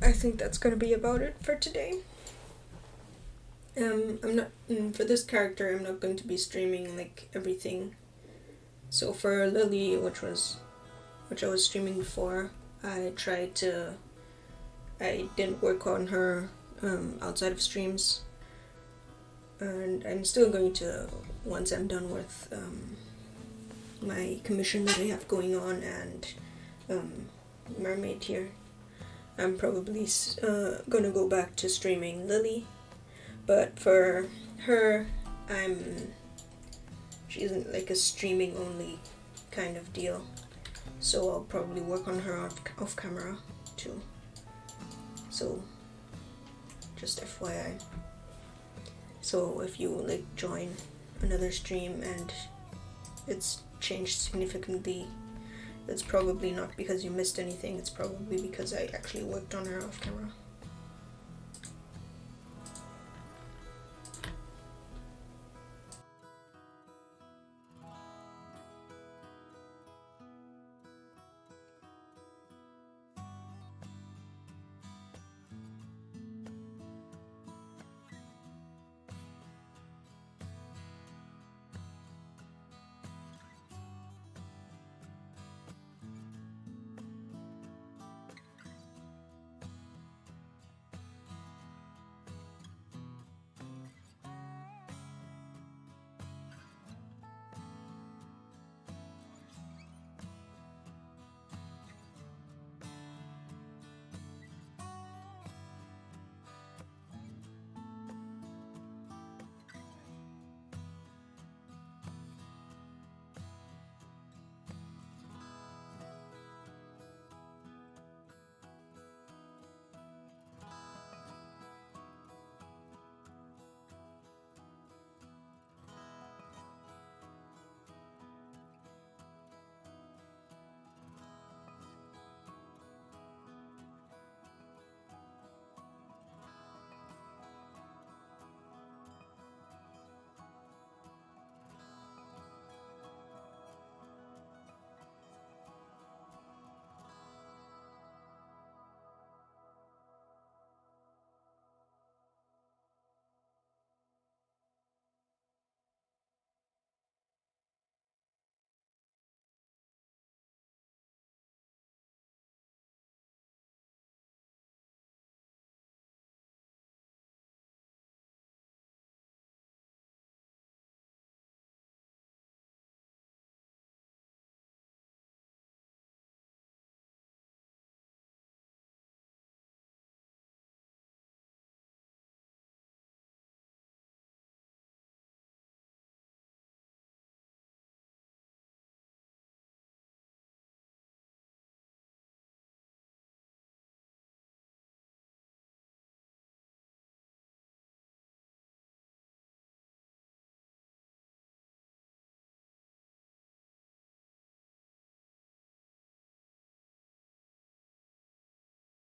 I think that's gonna be about it for today. I'm not for this character. I'm not going to be streaming like everything. So for Lily, which I was streaming before, I didn't work on her outside of streams, and I'm still going to, once I'm done with my commission that I have going on and Mermaid here, I'm probably gonna go back to streaming Lily. But for her, she isn't like a streaming only kind of deal, so I'll probably work on her off camera too. So just FYI. So if you like join another stream and it's changed significantly, it's probably not because you missed anything, it's probably because I actually worked on her off camera.